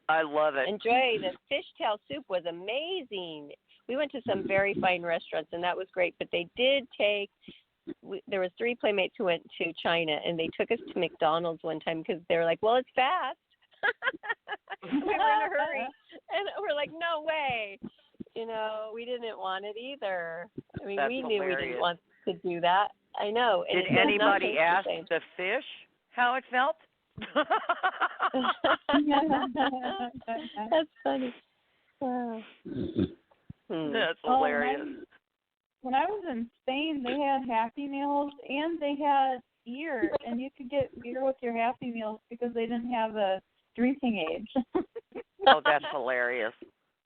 Speaker 5: I love it.
Speaker 6: And Joy, the fishtail soup was amazing. We went to some very fine restaurants, and that was great. But they did take. There was 3 playmates who went to China, and they took us to McDonald's one time because they were like, "Well, it's fast." We were in a hurry, and we're like, "No way!" You know, we didn't want it either. I mean,
Speaker 5: That's
Speaker 6: we knew
Speaker 5: hilarious.
Speaker 6: we didn't want to do that. I know. And
Speaker 5: Did anybody ask the fish how it felt?
Speaker 6: That's funny. Wow.
Speaker 5: That's hilarious.
Speaker 4: When I was in Spain, they had Happy Meals and they had beer, and you could get beer with your Happy Meals because they didn't have a drinking age.
Speaker 5: Oh, that's hilarious.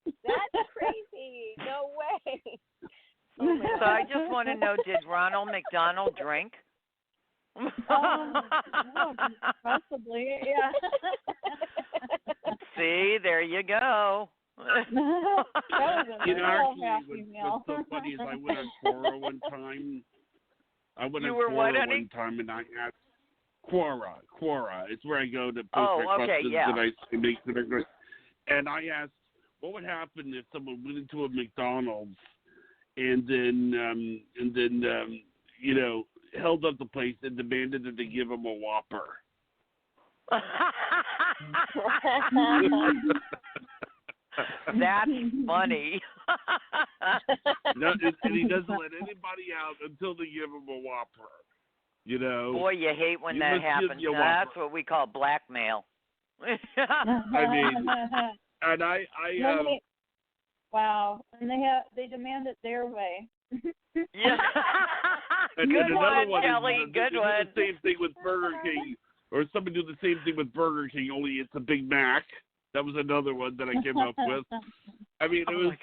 Speaker 6: That's crazy. No way. Oh
Speaker 5: So I just want to know, did Ronald McDonald drink?
Speaker 4: Possibly, yeah.
Speaker 5: See, there you go.
Speaker 2: You know, actually, what's so funny is I went on Quora one time.
Speaker 5: You were what, honey?
Speaker 2: One time, and I asked Quora. It's where I go to post
Speaker 5: Oh,
Speaker 2: my
Speaker 5: okay,
Speaker 2: questions
Speaker 5: yeah.
Speaker 2: that I make that are great. And I asked, what would happen if someone went into a McDonald's and then you know, held up the place and demanded that they give them a Whopper?
Speaker 5: That's funny.
Speaker 2: No, and he doesn't let anybody out until they give him a Whopper. You know.
Speaker 5: Boy, you hate when that happens. That's what we call blackmail.
Speaker 2: I mean, and I
Speaker 4: wow, and they demand it their way.
Speaker 5: Yeah. Good one, Kelly. Good one.
Speaker 2: The same thing with Burger King, or somebody do the same thing with Burger King, only it's a Big Mac. That was another one that I came up with. I mean, it was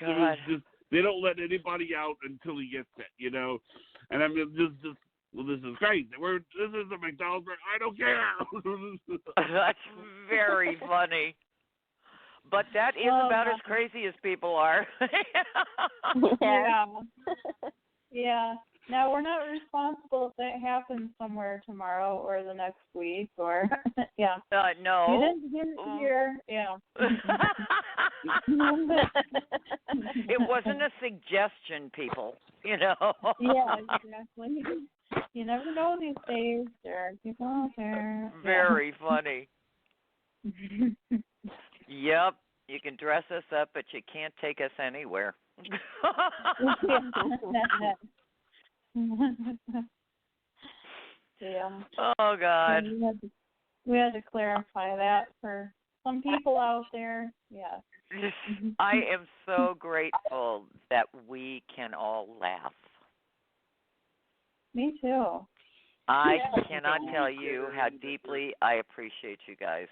Speaker 2: just, they don't let anybody out until he gets it, you know. And I mean, this is great. This is a McDonald's. I don't care.
Speaker 5: That's very funny. But that is about as crazy as people are.
Speaker 4: Yeah. Yeah. Now, we're not responsible if that happens somewhere tomorrow or the next week or, yeah.
Speaker 5: No.
Speaker 4: You didn't hear, yeah.
Speaker 5: It wasn't a suggestion, people, you know.
Speaker 4: Yeah, exactly. You never know these days. There are people out there.
Speaker 5: Very funny. Yep. You can dress us up, but you can't take us anywhere.
Speaker 4: Yeah.
Speaker 5: Oh, God.
Speaker 4: We had to clarify that for some people out there. Yeah.
Speaker 5: I am so grateful that we can all laugh.
Speaker 4: Me too.
Speaker 5: I cannot tell you how deeply I appreciate you guys.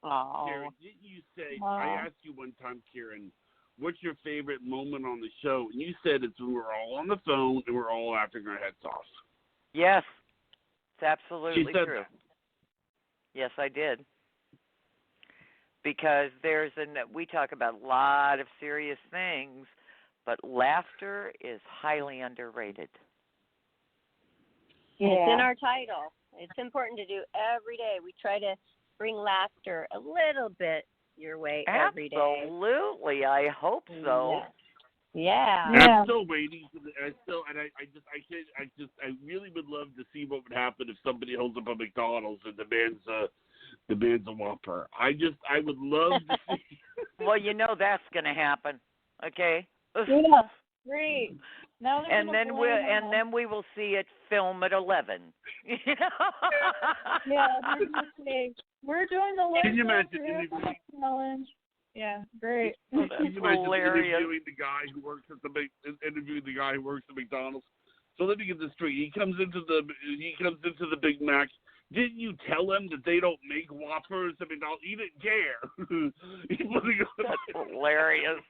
Speaker 6: Oh.
Speaker 2: Karen, didn't you say, I asked you one time, Karen, what's your favorite moment on the show? And you said it's when we're all on the phone and we're all laughing our heads off.
Speaker 5: Yes, it's absolutely
Speaker 2: She said
Speaker 5: true.
Speaker 2: that.
Speaker 5: Yes, I did. Because we talk about a lot of serious things, but laughter is highly underrated.
Speaker 4: Yeah.
Speaker 6: It's in our title. It's important to do every day. We try to bring laughter a little bit your way every day.
Speaker 5: Absolutely. I hope so.
Speaker 6: Yeah.
Speaker 2: I'm still waiting for I really would love to see what would happen if somebody holds up a McDonald's and demands a Whopper. I would love to see.
Speaker 5: Well, you know that's going to happen. Okay?
Speaker 4: Yeah. Great. Now
Speaker 5: and then we will see it film at 11.
Speaker 4: Yeah, we're doing the
Speaker 2: Can you imagine
Speaker 4: challenge. Yeah, great.
Speaker 2: Can you imagine
Speaker 5: hilarious.
Speaker 2: interviewing the guy who works at McDonald's? So let me get this straight. He comes into the Big Mac. Didn't you tell him that they don't make Whoppers at McDonald's? He didn't care.
Speaker 5: That's hilarious.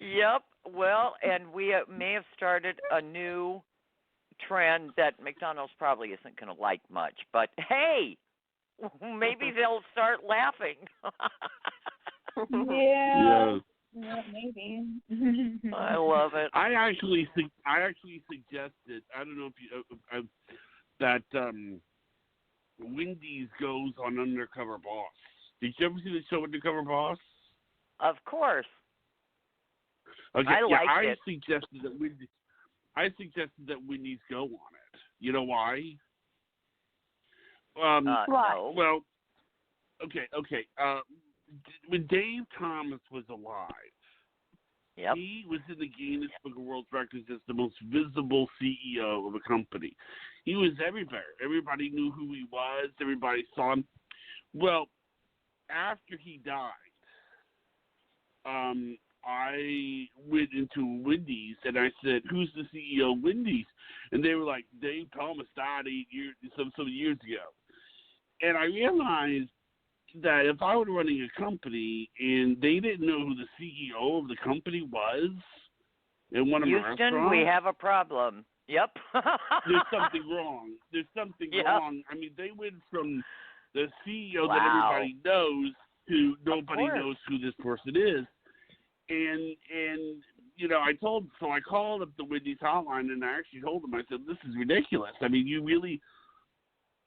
Speaker 5: Yep. Well, and we may have started a new trend that McDonald's probably isn't going to like much. But hey, maybe they'll start laughing.
Speaker 4: Yeah. Yeah, maybe.
Speaker 5: I love it.
Speaker 2: I actually suggested. I don't know if you that Wendy's goes on Undercover Boss. Did you ever see the show Undercover Boss?
Speaker 5: Of course.
Speaker 2: Okay,
Speaker 5: I liked
Speaker 2: I
Speaker 5: it.
Speaker 2: suggested that Wendy's go on it. You know why?
Speaker 5: No.
Speaker 2: Well, okay. When Dave Thomas was alive,
Speaker 5: Yep.
Speaker 2: he was in the Guinness Book of World Records as the most visible CEO of a company. He was everywhere. Everybody knew who he was. Everybody saw him. Well, after he died, I went into Wendy's and I said, "Who's the CEO of Wendy's?" And they were like, "Dave Thomas died some years ago." And I realized that if I were running a company and they didn't know who the CEO of the company was in one of my
Speaker 5: Houston,
Speaker 2: restaurants,
Speaker 5: we have a problem. Yep.
Speaker 2: there's something wrong. There's something
Speaker 5: Yep.
Speaker 2: wrong. I mean, they went from the CEO that
Speaker 5: Wow.
Speaker 2: everybody knows to nobody
Speaker 5: course.
Speaker 2: knows who this person is. And you know, I called up the Wendy's hotline and I actually told them, I said, "This is ridiculous. I mean, you really,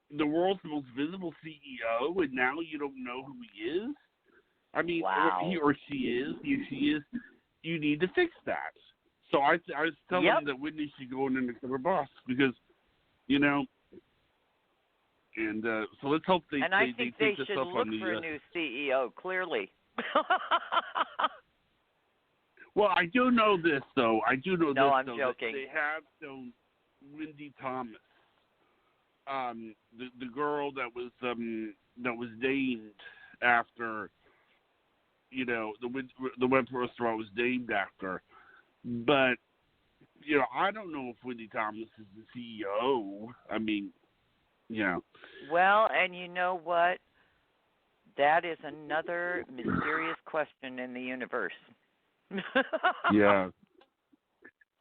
Speaker 2: the world's most visible CEO, and now you don't know who he is? I mean,
Speaker 5: Wow.
Speaker 2: he or she is. You need to fix that." So I was telling them that Wendy's should go in Undercover Boss because, you know, and so let's hope they
Speaker 5: And I think they
Speaker 2: take this
Speaker 5: should
Speaker 2: up
Speaker 5: look
Speaker 2: on the.
Speaker 5: for a new CEO, clearly.
Speaker 2: Well, I do know this though. I'm
Speaker 5: joking.
Speaker 2: That they have shown Wendy Thomas, the girl that was named after, you know, the web restaurant was named after. But, you know, I don't know if Wendy Thomas is the CEO. I mean, you know.
Speaker 5: Well, and you know what? That is another mysterious question in the universe.
Speaker 2: Yeah.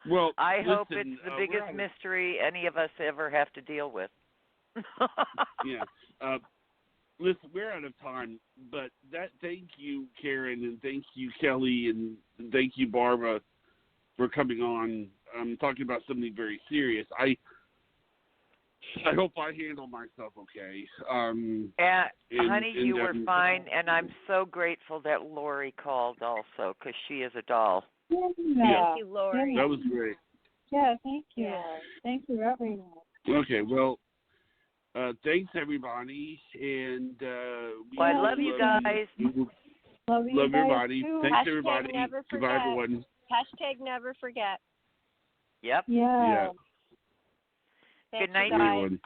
Speaker 2: Well,
Speaker 5: I hope
Speaker 2: listen,
Speaker 5: it's the biggest mystery any of us ever have to deal with.
Speaker 2: Yeah. Listen, we're out of time, but thank you, Karen, and thank you, Kelly, and thank you, Barbara, for coming on. Talking about something very serious. I hope I handle myself okay.
Speaker 5: Honey, you were fine, and I'm so grateful that Lori called also, because she is a doll.
Speaker 4: Yeah.
Speaker 6: Thank you, Lori.
Speaker 2: That was great.
Speaker 4: Yeah, thank you.
Speaker 6: Yeah.
Speaker 4: Thank you, everyone.
Speaker 2: Okay, well, thanks, everybody, and
Speaker 5: I love you guys.
Speaker 4: Love you
Speaker 2: Love
Speaker 4: guys
Speaker 2: everybody.
Speaker 4: too.
Speaker 2: Thanks,
Speaker 6: Hashtag
Speaker 2: everybody.
Speaker 6: never
Speaker 2: Goodbye,
Speaker 6: forget.
Speaker 2: everyone.
Speaker 6: Hashtag never forget.
Speaker 5: Yep.
Speaker 4: Yeah.
Speaker 2: Yeah.
Speaker 6: Thank
Speaker 5: Good night,
Speaker 6: you guys.
Speaker 2: Everyone.